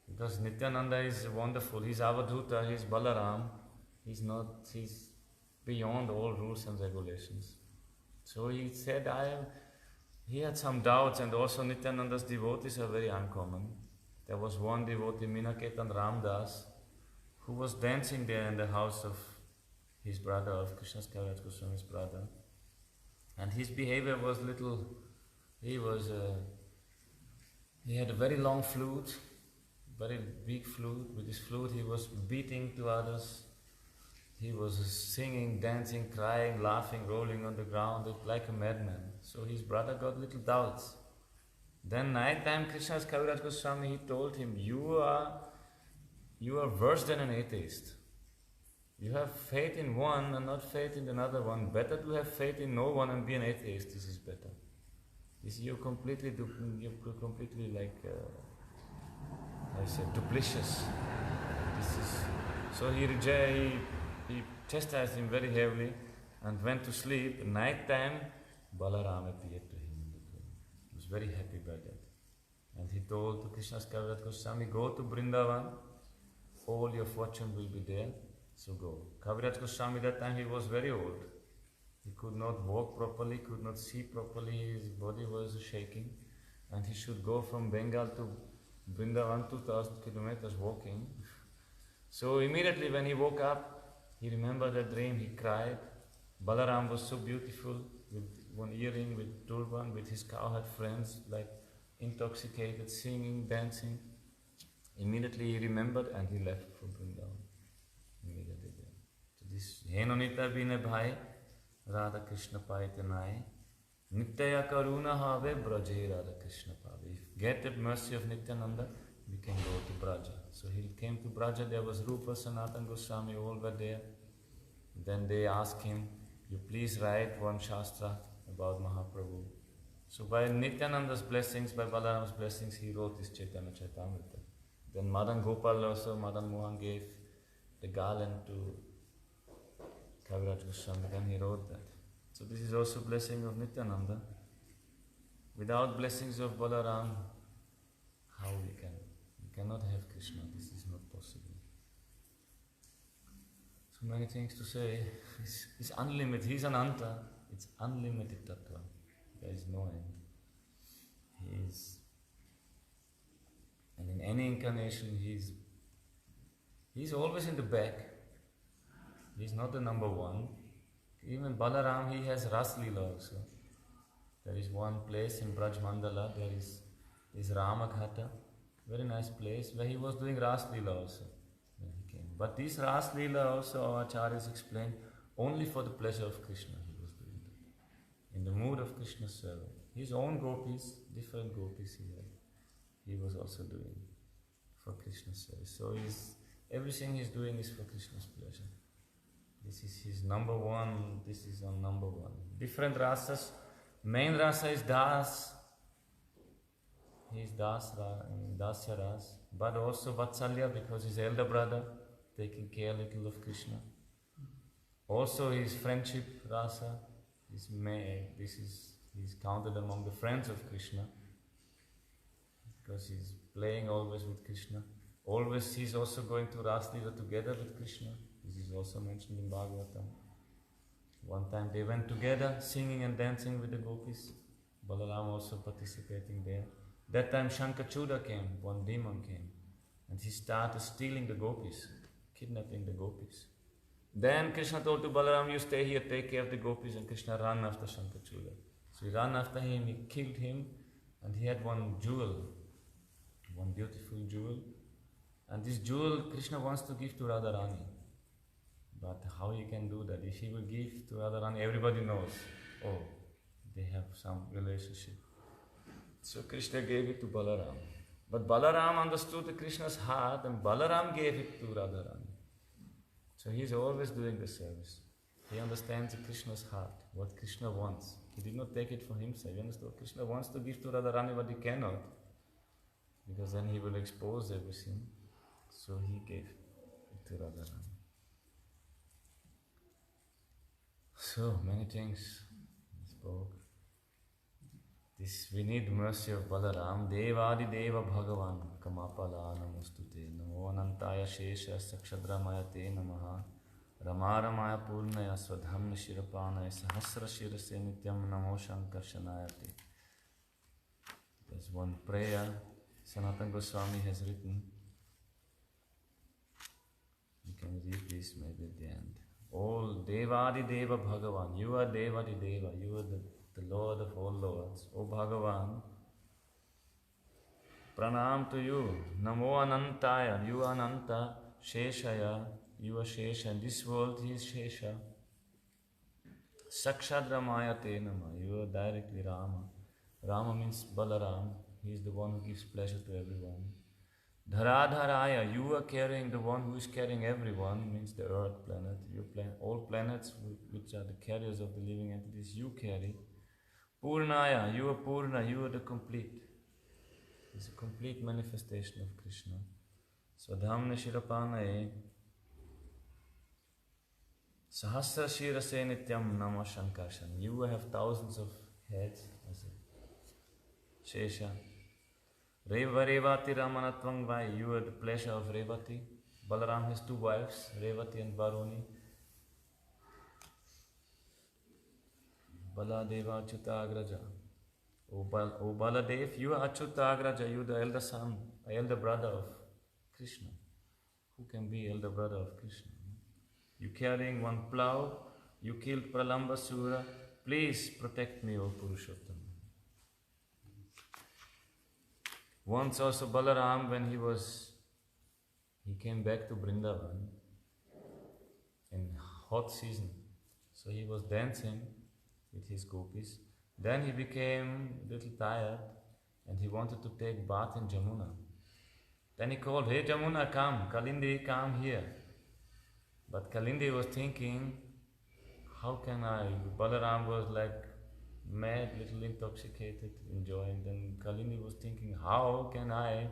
Because Nityananda is wonderful. He's Avadhuta, he's Balaram. He's beyond all rules and regulations. So he said, he had some doubts, and also Nityananda's devotees are very uncommon. There was one devotee, Minaketan Ramdas, who was dancing there in the house of his brother, of Krishnadas Kaviraj Goswami's brother. And his behavior was he had a very long flute, very big flute. With his flute he was beating to others. He was singing, dancing, crying, laughing, rolling on the ground like a madman. So his brother got little doubts. Then night time Krishnadas Kaviraj Goswami, he told him, you are worse than an atheist. You have faith in one and not faith in another one. Better to have faith in no one and be an atheist. This is better. You're completely like, I said, duplicitous. So he chastised him very heavily and went to sleep. Night time, Balaram appeared to him in the dream. He was very happy by that. And he told to Krishna's Kaviraj Goswami, go to Vrindavan, all your fortune will be there, so go. Kaviraj Goswami, that time he was very old. He could not walk properly, could not see properly, his body was shaking, and he should go from Bengal to Vrindavan, 2000 kilometers walking. So immediately when he woke up, he remembered that dream, he cried. Balaram was so beautiful, with one earring, with turban, with his cowherd friends, like intoxicated, singing, dancing. Immediately he remembered and he left for Vrindavan. Immediately then. So this Henonita bine bhai, Radha Krishna Paitanai, Nityaya Karuna Have Braje Radha Krishna Pave. If you get the mercy of Nityananda, we can go to Braja. So he came to Braja, there was Rupa, Sanatan Goswami, all were there. Then they asked him, you please write one Shastra about Mahaprabhu. So by Nityananda's blessings, by Balaram's blessings, he wrote this Chaitanya Charitamrita. Then Madan Gopal also, Madan Mohan gave the garland to Kaviraj Goswami, then he wrote that. So this is also blessing of Nityananda. Without blessings of Balaram, how we can? We cannot have Krishna, this is not possible. So many things to say. It's unlimited, he's Ananta, it's unlimited tattva. There is no end. He is, and in any incarnation he's always in the back. He's not the number one. Even Balaram, he has Ras Leela also. There is one place in Braj Mandala, there is Ramaghat, very nice place, where he was doing Ras Leela also when he came. But this Ras Leela also, our acharyas explained, only for the pleasure of Krishna he was doing that. In the mood of Krishna's service. His own gopis, different gopis he had, he was also doing for Krishna's service. So everything he's doing is for Krishna's pleasure. This is his number one, this is on number one. Different rasas. Main rasa is Das. He is Dasya Ras. But also Vatsalya, because his elder brother, taking care a little of Krishna. Also his friendship rasa. He's counted among the friends of Krishna. Because he's playing always with Krishna. Always he's also going to Ras Leela together with Krishna. This is also mentioned in Bhagavatam. One time they went together, singing and dancing with the gopis. Balaram also participating there. That time Shankachuda came, one demon came. And he started stealing the gopis, kidnapping the gopis. Then Krishna told to Balaram, you stay here, take care of the gopis. And Krishna ran after Shankachuda. So he ran after him, he killed him. And he had one jewel, one beautiful jewel. And this jewel Krishna wants to give to Radharani. But how he can do that? If he will give to Radharani, everybody knows, oh, they have some relationship. So Krishna gave it to Balaram. But Balaram understood Krishna's heart and Balaram gave it to Radharani. So he is always doing the service. He understands Krishna's heart, what Krishna wants. He did not take it for himself. He understood Krishna wants to give to Radharani what he cannot. Because then he will expose everything. So he gave it to Radharani. So many things he spoke. We need mercy of Balaram. Devadi Deva Bhagavan Kamapala Namostute Namo Anantaya Shesha Sakshadramaya Te Namaha Ramaramaya Purnaya Swadhamna Shirapanaya Sahasra Shirase Nityam Namo Shankarshanaya Te. There's one prayer Sanatana Goswami has written. You can read this maybe at the end. All Devadi Deva Bhagavan, you are Devadi Deva, you are the Lord of all Lords. O Bhagavan, pranam to you. Namo Anantaya, you are Ananta. Sheshaya, you are Shesha. In this world he is Shesha. Sakshad Ramaya Te Nama, you are directly Rama. Rama means Balaram, he is the one who gives pleasure to everyone. Dharadharaya, you are carrying the one who is carrying everyone, means the earth planet. All planets which are the carriers of the living entities, you carry. Purnaya, you are Purna, you are the complete. It's a complete manifestation of Krishna. Swadhamna Shirapanaye Sahasra Shirase Nityam Nama Shankarshan. You have thousands of heads as a Shesha. Reva Revati Ramanatvang Vai, you are the pleasure of Revati. Balaram has two wives, Revati and Varuni. Baladeva Achyutagraja. O Baladev, you are Achyutagraja, you are the elder son, elder brother of Krishna. Who can be elder brother of Krishna? You carrying one plough, you killed Pralambasura. Please protect me, O Purushottam. Once also Balaram, when he came back to Vrindavan in hot season. So he was dancing with his gopis. Then he became a little tired and he wanted to take bath in Jamuna. Then he called, "Hey Jamuna, come, Kalindi, come here." But Kalindi was thinking, how can I? Balaram was like mad, little intoxicated, enjoying. Then Kalindi was thinking, how can I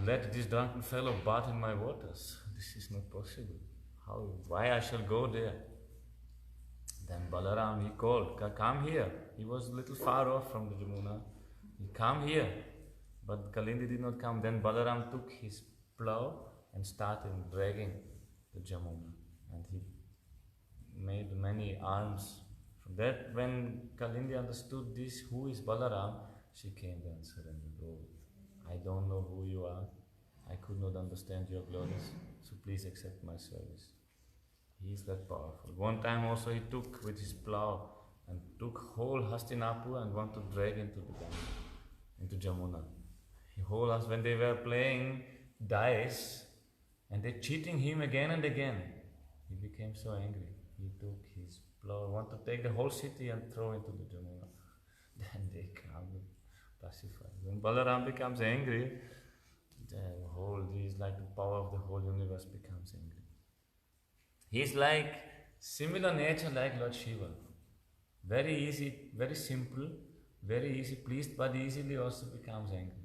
let this drunken fellow bath in my waters? This is not possible. Why I shall go there? Then Balaram, he called, "Come here." He was a little far off from the Jamuna. He come here. But Kalindi did not come. Then Balaram took his plough and started dragging the Jamuna. And he made many arms. From that, when Kalindi understood this, who is Balaram, she came and surrendered. "Oh, I don't know who you are. I could not understand your glories. So please accept my service." He is that powerful. One time also he took with his plough and took whole Hastinapur and wanted to drag into Jamuna. When they were playing dice and they cheating him again and again, he became so angry. He took his plough, wanted to take the whole city and throw into the Jamuna. Then they come pacified. When Balaram becomes angry, the power of the whole universe becomes angry. He is like similar nature like Lord Shiva. Very easy, very simple, very easy, pleased, but easily also becomes angry.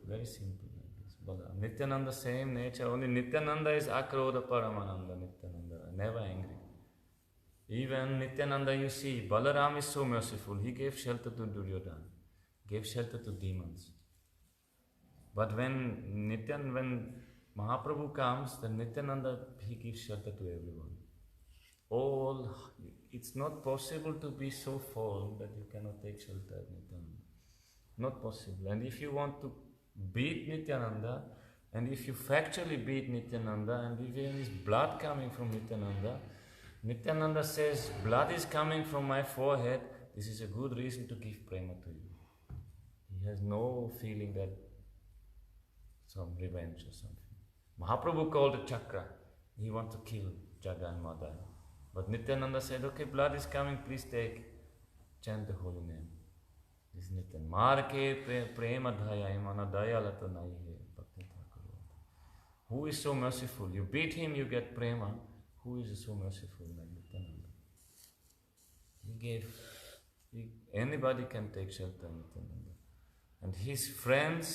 Very simple like this. Balaram. Nityananda, same nature, only Nityananda is Akrodha Paramananda, Nityananda, never angry. Even Nityananda, you see, Balaram is so merciful. He gave shelter to Duryodhana, gave shelter to demons. But when Mahaprabhu comes, then Nityananda, he gives shelter to everyone. It's not possible to be so full that you cannot take shelter at Nityananda. Not possible. And if you want to beat Nityananda, and if you factually beat Nityananda, and even is blood coming from Nityananda, Nityananda says, "Blood is coming from my forehead, this is a good reason to give prema to you." He has no feeling that some revenge or something. Mahaprabhu called a chakra. He wants to kill Jaga and Madhaya. But Nityananda said, "Okay, blood is coming, please take, chant the holy name." This is Nityananda. Marke prema dhaya imana daya lata nahi hai bhakti thakur. Who is so merciful? You beat him, you get prema. Who is so merciful like Nityananda? Anybody can take shelter in Nityananda. And his friends,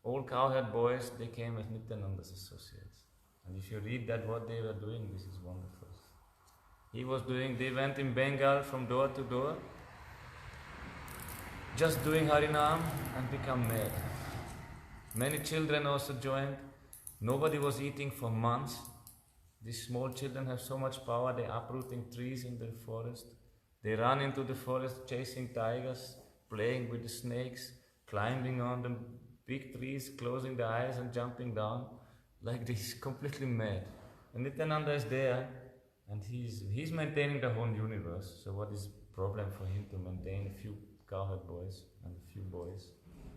all cowherd boys, they came as Nityananda's associates. And if you read that what they were doing, this is wonderful. They went in Bengal from door to door, just doing Harinam and become mad. Many children also joined. Nobody was eating for months. These small children have so much power, they are uprooting trees in the forest. They run into the forest chasing tigers, playing with the snakes, climbing on the big trees, closing the eyes and jumping down like this, completely mad. And Nityananda is there and he's maintaining the whole universe. So what is the problem for him to maintain a few cowherd boys and a few boys?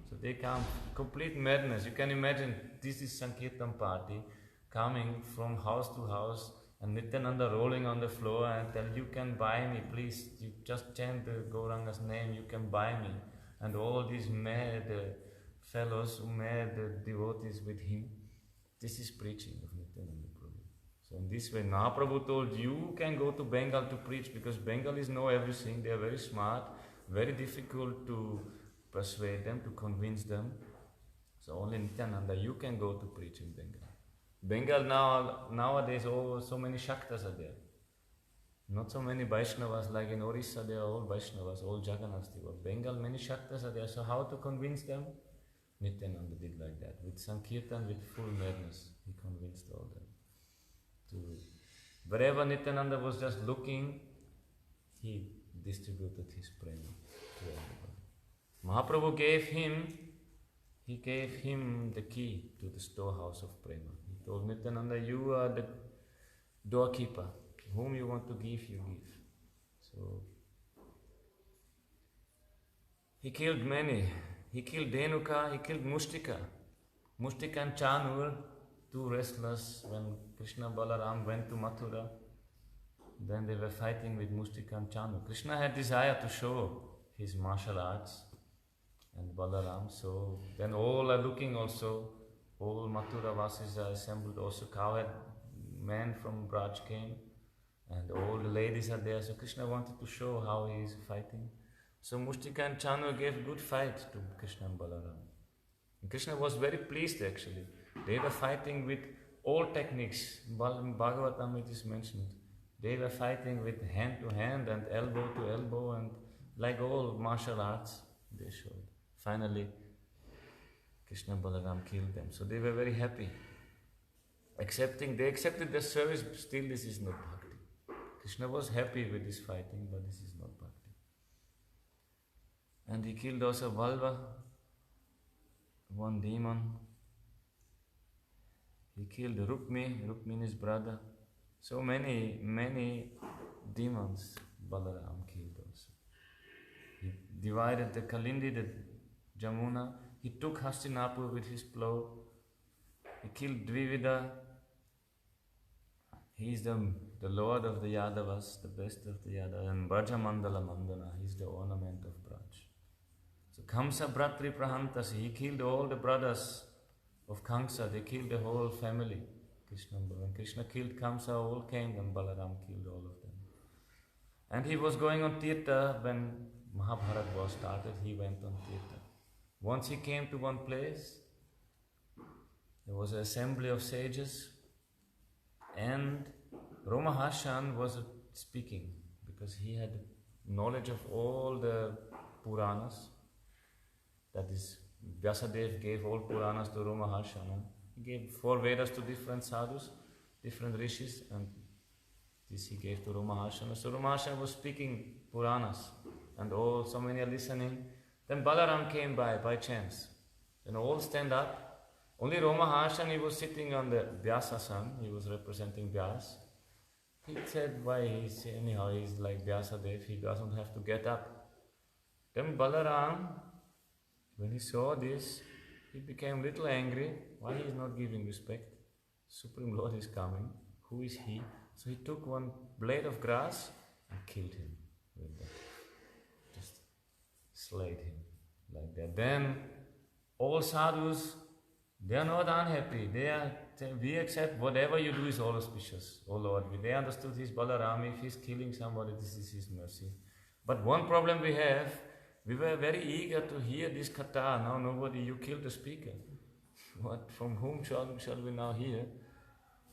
So they come, complete madness. You can imagine this is Sankirtan party coming from house to house and Nityananda rolling on the floor and tell, "You can buy me, please. You just chant the Gauranga's name, you can buy me." And all these mad fellows who made the devotees with him. This is preaching of Nityananda Prabhu. So in this way, Mahaprabhu told, you can go to Bengal to preach because Bengalis know everything. They are very smart, very difficult to persuade them, to convince them. So only Nityananda, you can go to preach in Bengal. Bengal nowadays, so many Shaktas are there. Not so many Vaishnavas like in Orissa, they are all Vaishnavas, all Jagannath devotees. Bengal, many Shaktas are there. So how to convince them? Nityananda did like that. With Sankirtan, with full madness, he convinced all them. Wherever Nityananda was just looking, he distributed his prema to everybody. Mahaprabhu gave him the key to the storehouse of prema. He told Nityananda, you are the doorkeeper. Whom you want to give, you give. So he killed many. He killed Dhenuka, he killed Mushtika. Mushtika and Chanur, two wrestlers, when Krishna Balaram went to Mathura, then they were fighting with Mushtika and Chanur. Krishna had desire to show his martial arts and Balaram, so then all are looking also, all Mathura Vasis are assembled, also cowherd men from Braj came, and all the ladies are there, so Krishna wanted to show how he is fighting. So Mushtika and Chanur gave good fight to Krishna and Balaram. And Krishna was very pleased actually. They were fighting with all techniques. Bhagavatam it is mentioned. They were fighting with hand to hand and elbow to elbow and like all martial arts they showed. Finally, Krishna and Balaram killed them. So they were very happy. They accepted their service, still this is not bhakti. Krishna was happy with this fighting, but this is not bhakti. And he killed also Valva, one demon. He killed Rukmini's brother. So many demons Balaram killed also. He divided the Kalindi, the Jamuna. He took Hastinapur with his plow. He killed Dvivida. He is the lord of the Yadavas, the best of the Yadavas. And Brajamandala Mandana, he is the ornament of Braj. So Kamsa Bratri Prahantas, he killed all the brothers of Kamsa, they killed the whole family. When Krishna killed Kamsa, all came, and Balaram killed all of them. And he was going on Tirtha when Mahabharata was started, he went on Tirtha. Once he came to one place, there was an assembly of sages, and Romaharshan was speaking, because he had knowledge of all the Puranas. That is, Vyasadeva gave all Puranas to Romaharshan. He gave 4 Vedas to different sadhus, different rishis, and this he gave to Romaharshan. So Romaharshan was speaking Puranas, and all, so many are listening. Then Balaram came by chance. Then all stand up. Only Romaharshan, he was sitting on the Vyasasan, he was representing Vyas. He said, why he's like Vyasadeva, he doesn't have to get up. Then Balaram, when he saw this, he became a little angry. Why he is not giving respect? Supreme Lord is coming. Who is he? So he took one blade of grass and killed him with that. Just slayed him like that. Then all sadhus, they are not unhappy. We accept whatever you do is all auspicious. Oh Lord, they understood his Balaram. If he's killing somebody, this is his mercy. But one problem we have, we were very eager to hear this katha. Now nobody, you killed the speaker. From whom shall we now hear?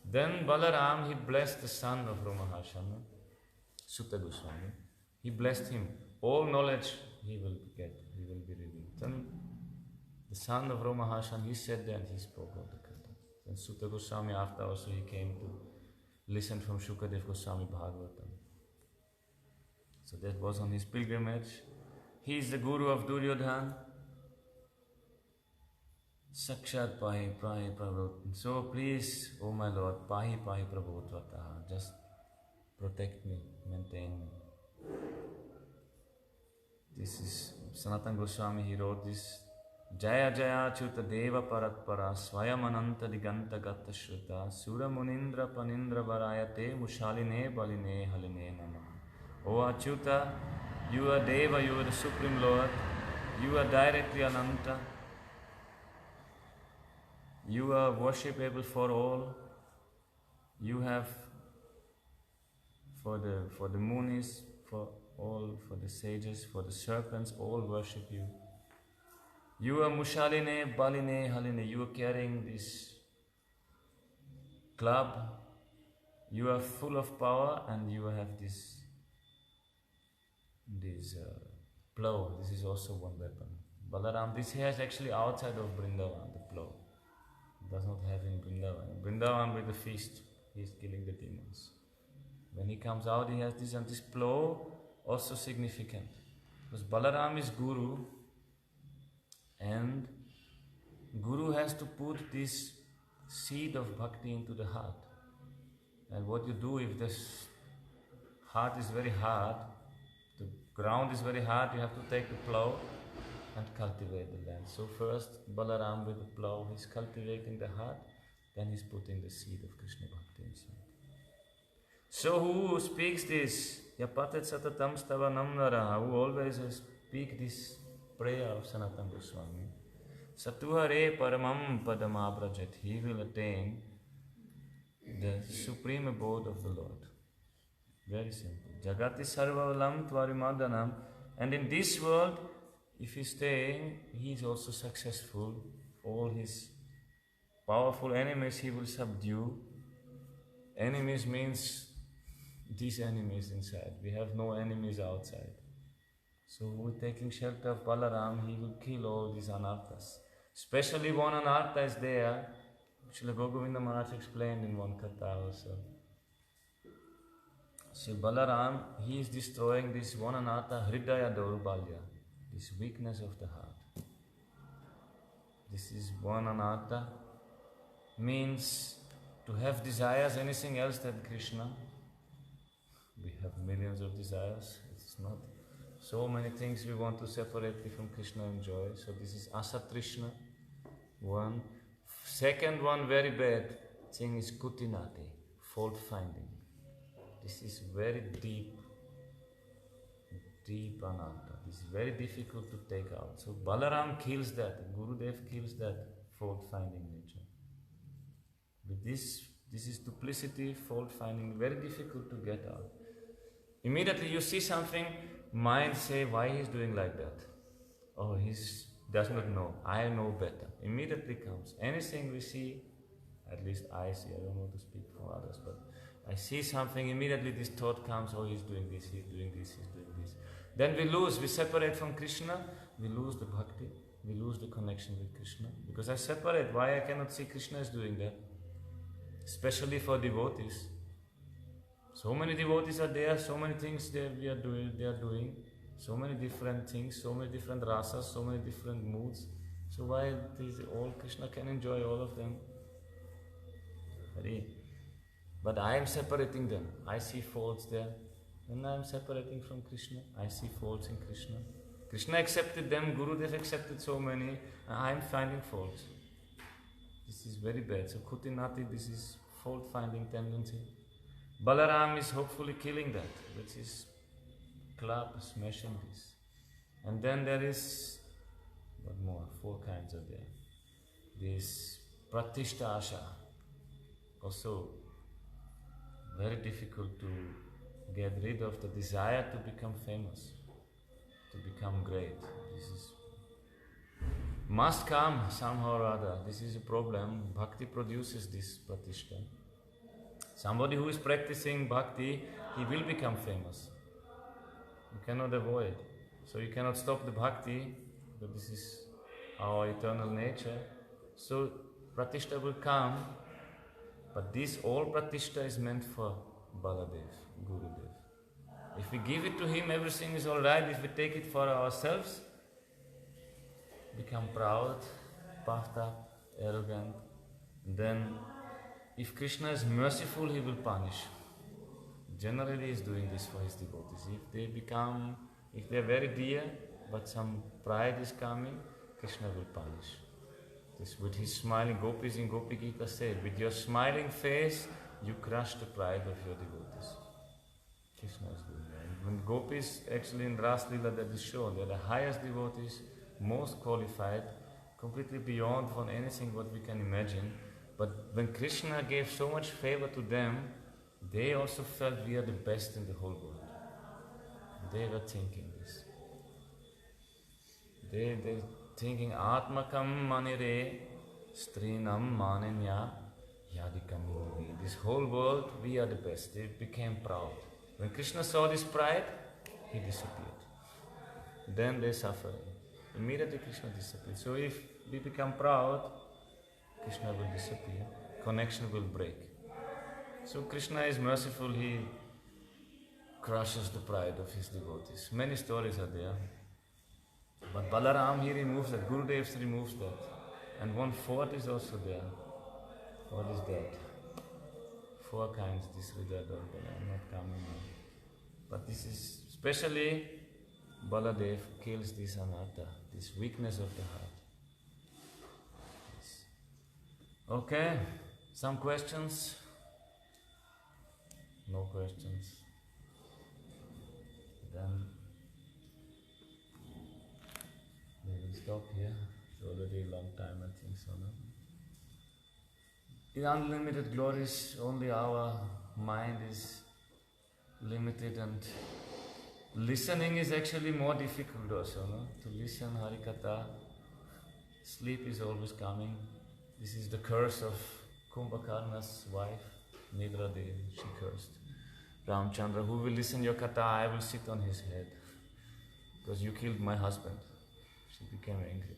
Then Balaram, he blessed the son of Romaharshan, Sutta Goswami. He blessed him. All knowledge he will get, he will be revealed. Then the son of Romaharshan, he said that he spoke of the katha. Then Sutta Goswami, after also he came to listen from Shukadev Goswami Bhagavatam. So that was on his pilgrimage. He is the guru of Duryodhan. Sakshat Pahi Prabhu. So please, oh my Lord, Pahi Prabhu Tvataha. Just protect me, maintain me. This is Sanatana Goswami, he wrote this. Jaya Jaya Chuta Deva Paratpara Swayamananta Diganta Gata Shruta Sura Munindra Panindra Varayate Mushaline Baline Haline Nama. O Achyuta, you are Deva, you are the Supreme Lord, you are directly Ananta, You are worshipable for all. You have for the munis, for all, for the sages, for the serpents, all worship you. You are Mushaline, Baline, Haline. You are carrying this club. You are full of power, and you have this plow. This is also one weapon. Balaram, this he has actually outside of Vrindavan, the plow. Does not have in Vrindavan. Vrindavan with the feast, he is killing the demons. When he comes out, he has this, and this plow also significant. Because Balaram is Guru, and Guru has to put this seed of bhakti into the heart. And what you do if the heart is very hard, the ground is very hard, you have to take the plow and cultivate the land. So first Balaram with the plow, he's cultivating the heart, then he's putting the seed of Krishna bhakti inside. So who speaks this? Yapatet satatam stavanam nara, who always speak this prayer of Sanatana Goswami. Satuhare paramam padamabrajet, he will attain the supreme abode of the Lord. Very simple. Jagati sarvavalam tvarimadanam. And in this world, if he's staying, he is also successful. All his powerful enemies he will subdue. Enemies means these enemies inside. We have no enemies outside. So with taking shelter of Balaram, he will kill all these anarthas. Especially one anartha is there. Srila Gogovinda Maharaj explained in one katha also. So Balaram, he is destroying this one anartha, Hridaya Daurbalya, this weakness of the heart. This is one anartha, means to have desires, anything else than Krishna. We have millions of desires. It's not so many things we want to separate from Krishna and enjoy. So this is Asatrishna, one. Second one, very bad thing is Kutinati, fault finding. This is very deep anartha. This is very difficult to take out. So Balaram kills that, Gurudev kills that fault finding nature. With this is duplicity, fault finding, very difficult to get out. Immediately you see something, mind say, why he's doing like that? Oh, he does not know. I know better. Immediately comes. Anything we see, at least I see, I don't want to speak for others, but I see something, immediately this thought comes, oh, he's doing this, he's doing this, he's doing this. Then we separate from Krishna, we lose the bhakti, we lose the connection with Krishna. Because I separate, why I cannot see Krishna is doing that? Especially for devotees. So many devotees are there, so many things they are doing, so many different things, so many different rasas, so many different moods. So why all Krishna can enjoy all of them? But I am separating them. I see faults there. When I am separating from Krishna, I see faults in Krishna. Krishna accepted them, Gurudev accepted so many, and I am finding faults. This is very bad. So Kutinati, this is fault-finding tendency. Balaram is hopefully killing that, which is club smashing this. And then there is, what more? 4 kinds are there. This Pratishta Asha, also very difficult to get rid of the desire to become famous, to become great. This is must come somehow or other. This is a problem. Bhakti produces this Pratishta. Somebody who is practicing bhakti, he will become famous. You cannot avoid. So you cannot stop the bhakti, but this is our eternal nature. So Pratishta will come, but this all Pratishta is meant for Baladev, Gurudev. If we give it to him, everything is alright. If we take it for ourselves, become proud, puffed up, arrogant, then if Krishna is merciful, he will punish. Generally he is doing this for his devotees. If they are very dear, but some pride is coming, Krishna will punish. This with his smiling, gopis in Gopi Gita said, with your smiling face, you crush the pride of your devotees. Krishna is doing that. When gopis, actually in Ras Lila that is shown, they are the highest devotees, most qualified, completely beyond from anything what we can imagine. But when Krishna gave so much favor to them, they also felt we are the best in the whole world. They were thinking this. They thinking Atmakam manire strinam mananya yadikam muni. This whole world, we are the best. They became proud. When Krishna saw this pride, he disappeared. Then they suffered. Immediately Krishna disappeared. So if we become proud, Krishna will disappear. Connection will break. So Krishna is merciful. He crushes the pride of his devotees. Many stories are there. But Balaram, he removes that. Gurudev removes that. And 1/4 is also there. What is that? 4 kinds, disregard or Balaram, not coming now. But this is, especially Baladev kills this anartha, this weakness of the heart. Yes. Okay, some questions? No questions. Then we will stop here. It's already a long time, I think so, no? In unlimited glories, only our mind is limited, and listening is actually more difficult also, no? To listen Harikatha, sleep is always coming. This is the curse of Kumbhakarna's wife, Nidra Devi. She cursed Ramchandra, who will listen your katha, I will sit on his head, because you killed my husband. She became angry.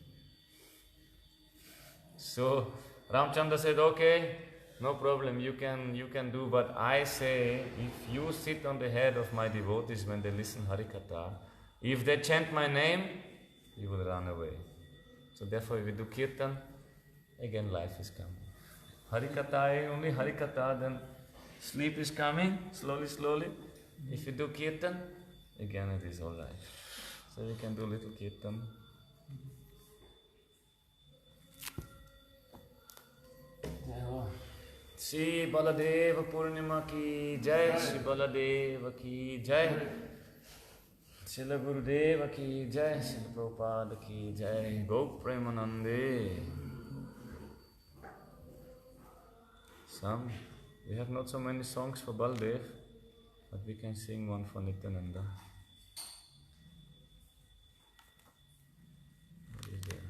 So Ramchandra said, okay, no problem, you can do, but I say, if you sit on the head of my devotees when they listen Harikatha, if they chant my name, you will run away. So therefore, if we do Kirtan, again life is coming. Harikatha, only Harikatha, then sleep is coming, slowly. If you do Kirtan, again it is alright. So we can do little Kirtan. Shri Baladeva Purnima ki Jai, Shri Baladeva ki Jai, Srila Gurudeva ki Jai, Srila Prabhupada ki Jai, Gop Premanande. We have not so many songs for Baldev, but we can sing one for Nityananda. What is there?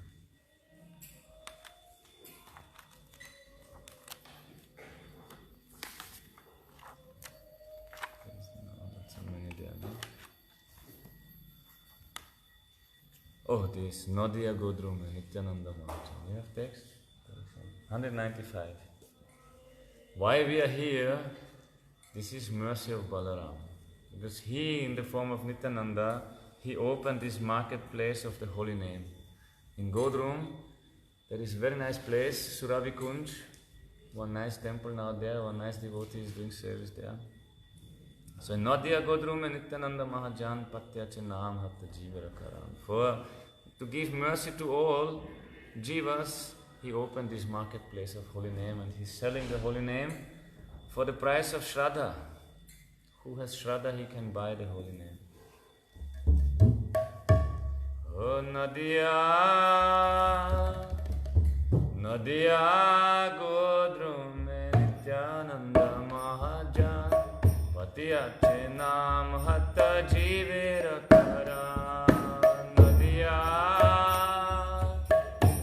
Oh, this Nadia Godrum, Nityananda Mahajan. You have text? 195. Why we are here? This is mercy of Balaram. Because he, in the form of Nityananda, he opened this marketplace of the holy name. In Godrum, there is a very nice place, Surabhi Kunj, one nice temple now there, one nice devotee is doing service there. So in Nadia Godrum and Nityananda Mahajan Patyache Naam Hatta Jivara Karam. For to give mercy to all jivas, he opened this marketplace of holy name, and he's selling the holy name for the price of Shraddha. Who has Shraddha, he can buy the holy name. Oh Nadia, Nadia Godrum Nityananda Mahajan Patiyache Naam Hatta Jivera Karan.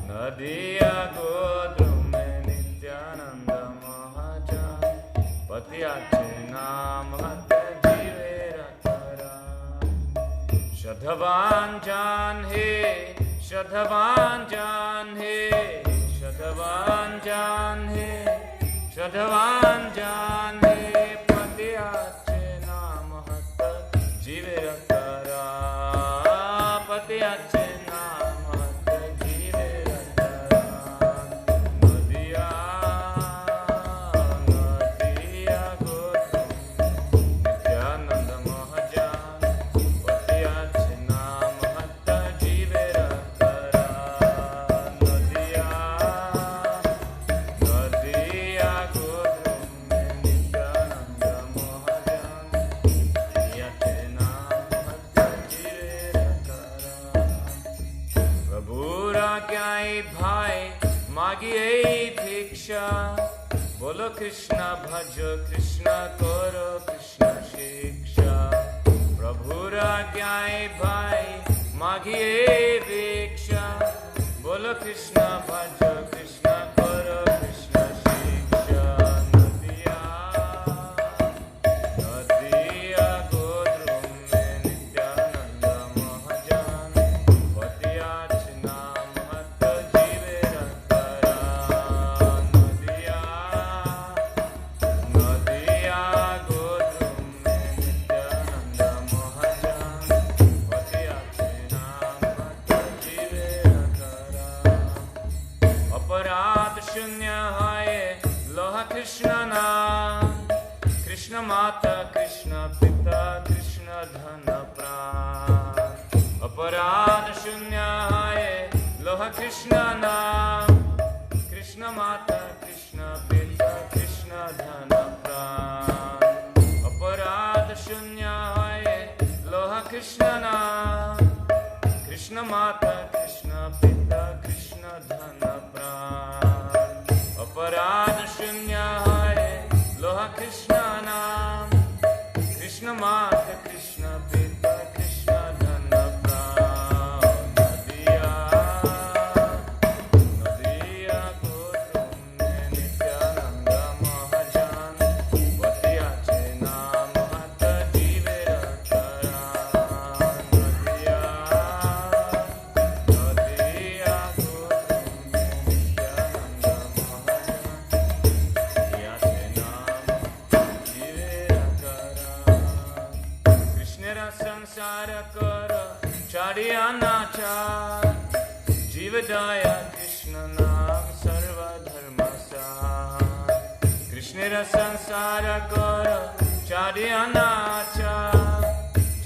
Nadia Godrum Nityananda Mahajan Patiyache Naam Hatta Jivera Karan. Shadhavan Jan He, Shadhavan Jan He, Shadhavan Jan He, Shadhavan Jan He, Patiyache Naam Hatta Jivera Karan. Patiyache मागिए भिक्षा बोलो कृष्णा भजो कृष्णा करो कृष्णा शिक्षा प्रभुर आज्ञाए भाई मागिए भिक्षा बोलो कृष्णा भजो कृष्णा करो कृष्णा शिक्षा नदिया नदिया गोद्रुम में नित्यानंद महाजान पतिया नाम हत जीवे रतरा नदिया नदिया गोद्रुम में नित्यानंद महाजान पतिया नाम हत जीवे रतरा अपराध शून्य है लोहा कृष्ण नाम कृष्ण माता कृष्ण पिता कृष्ण धन प्राण अपराध शून्य है लोहा कृष्ण नाम कृष्ण माता कृष्ण पिता कृष्ण धन प्राण अपराध शून्य है लोहा कृष्ण नाम कृष्ण माता कृष्ण पिता कृष्ण धन प्राण अपराध शून्य है लोहा कृष्ण नाम कृष्ण माता कृष्ण पिता कृष्ण धन प्राण नदिया नदिया गोद्रुम में नित्यानंद महाजान पतिया नाम हत जीवे रतरा नदिया नदिया गोद्रुम में नित्यानंद महाजान पतिया नाम जीवे रतरा कृष्णेरा संसार कर चारिया नाचार जीव दया कृष्ण नाम सर्व धर्म सार कृष्णेरा संसार कर चारिया नाचार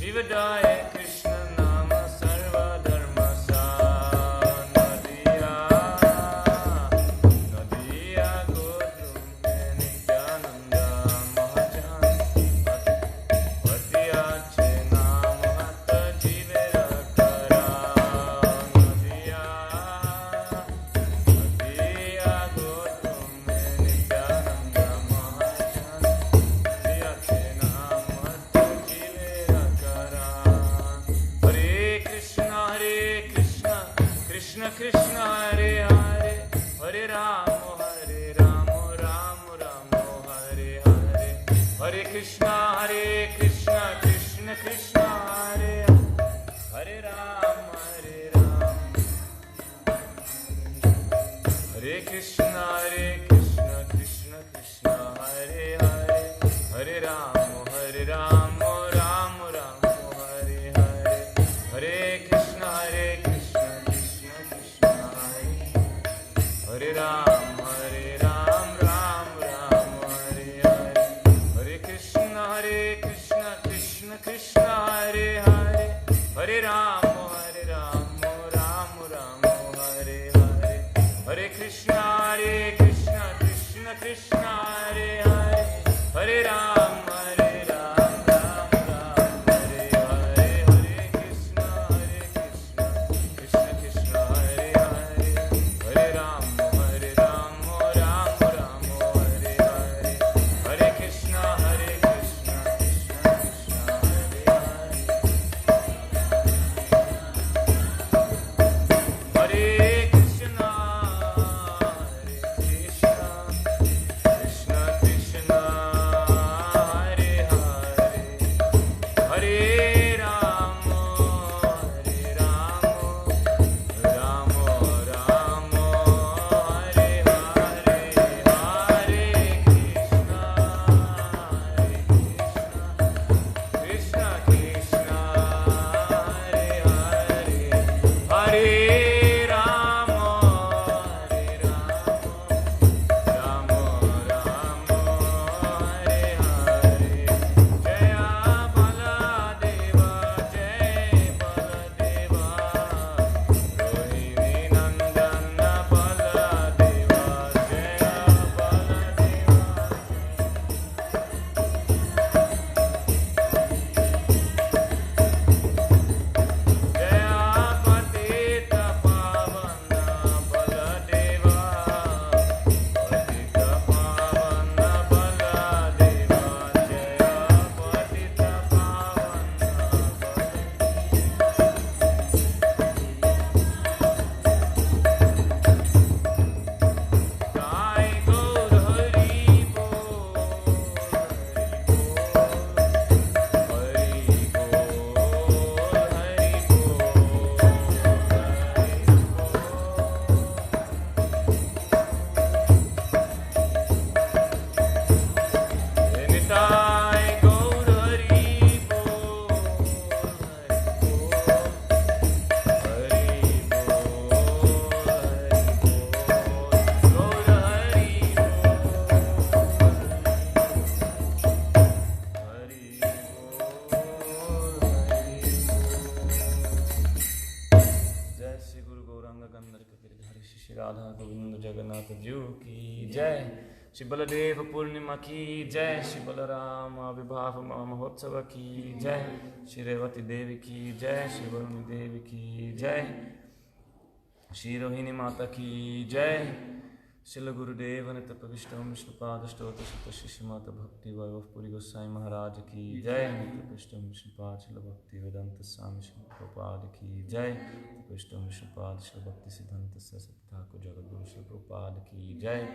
जीव दया कृष्ण नाम सर्व धर्म सार नदिया नदिया गोद्रुम में नित्यानंद महाजान पतिया नाम हत जीवे रतरा नदिया नदिया गोद्रुम में नित्यानंद महाजान पतिया नाम हत जीवे रतरा हरे कृष्ण कृष्ण कृष्ण हरे हरे हरे राम राम राम हरे हरे हरे कृष्ण कृष्ण कृष्ण हरे हरे राम हरे कृष्ण कृष्ण कृष्ण हरे हरे हरे राम राम राम हरे हरे हरे कृष्ण कृष्ण कृष्ण हरे हरे राम राम राम हरे हरे हरे कृष्ण कृष्ण कृष्ण हरे हरे हरे राम राम राम हरे हरे हरे कृष्ण कृष्ण कृष्ण हरे हरे हरे राम राम राम हरे हरे हरे कृष्ण कृष्ण कृष्ण हरे हरे हरे राम राम राम हरे हरे हरे कृष्ण कृष्ण कृष्ण हरे हरे गोविंद जगन्नाथ जीव की जय। श्री बलदेव पूर्णिमा की जय। श्री बलराम आविर्भाव महोत्सव की जय। श्री रेवती देवी की जय। श्री वरुणी देवी की जय। श्री रोहिणी माता की जय। शिल गुरुदेव नित्य प्रविष्टम विष्णुपाद स्तोत्र सुत शिष्य माता भक्ति वैभव पुरी गोसाई महाराज की जय। नित्य प्रविष्टम विष्णुपाद शिल भक्ति वेदांत स्वामी श्री प्रभुपाद की जय। नित्य प्रविष्टम विष्णुपाद शिल भक्ति सिद्धांत सरस्वती ठाकुर जगद्गुरु श्री प्रभुपाद की जय।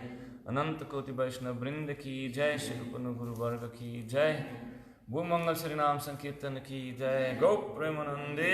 अनंत कोटि वैष्णव वृंद की जय। श्री रूपन गुरु वर्ग की जय। भू मंगल श्री नाम संकीर्तन की जय। गौ प्रेमानंदे।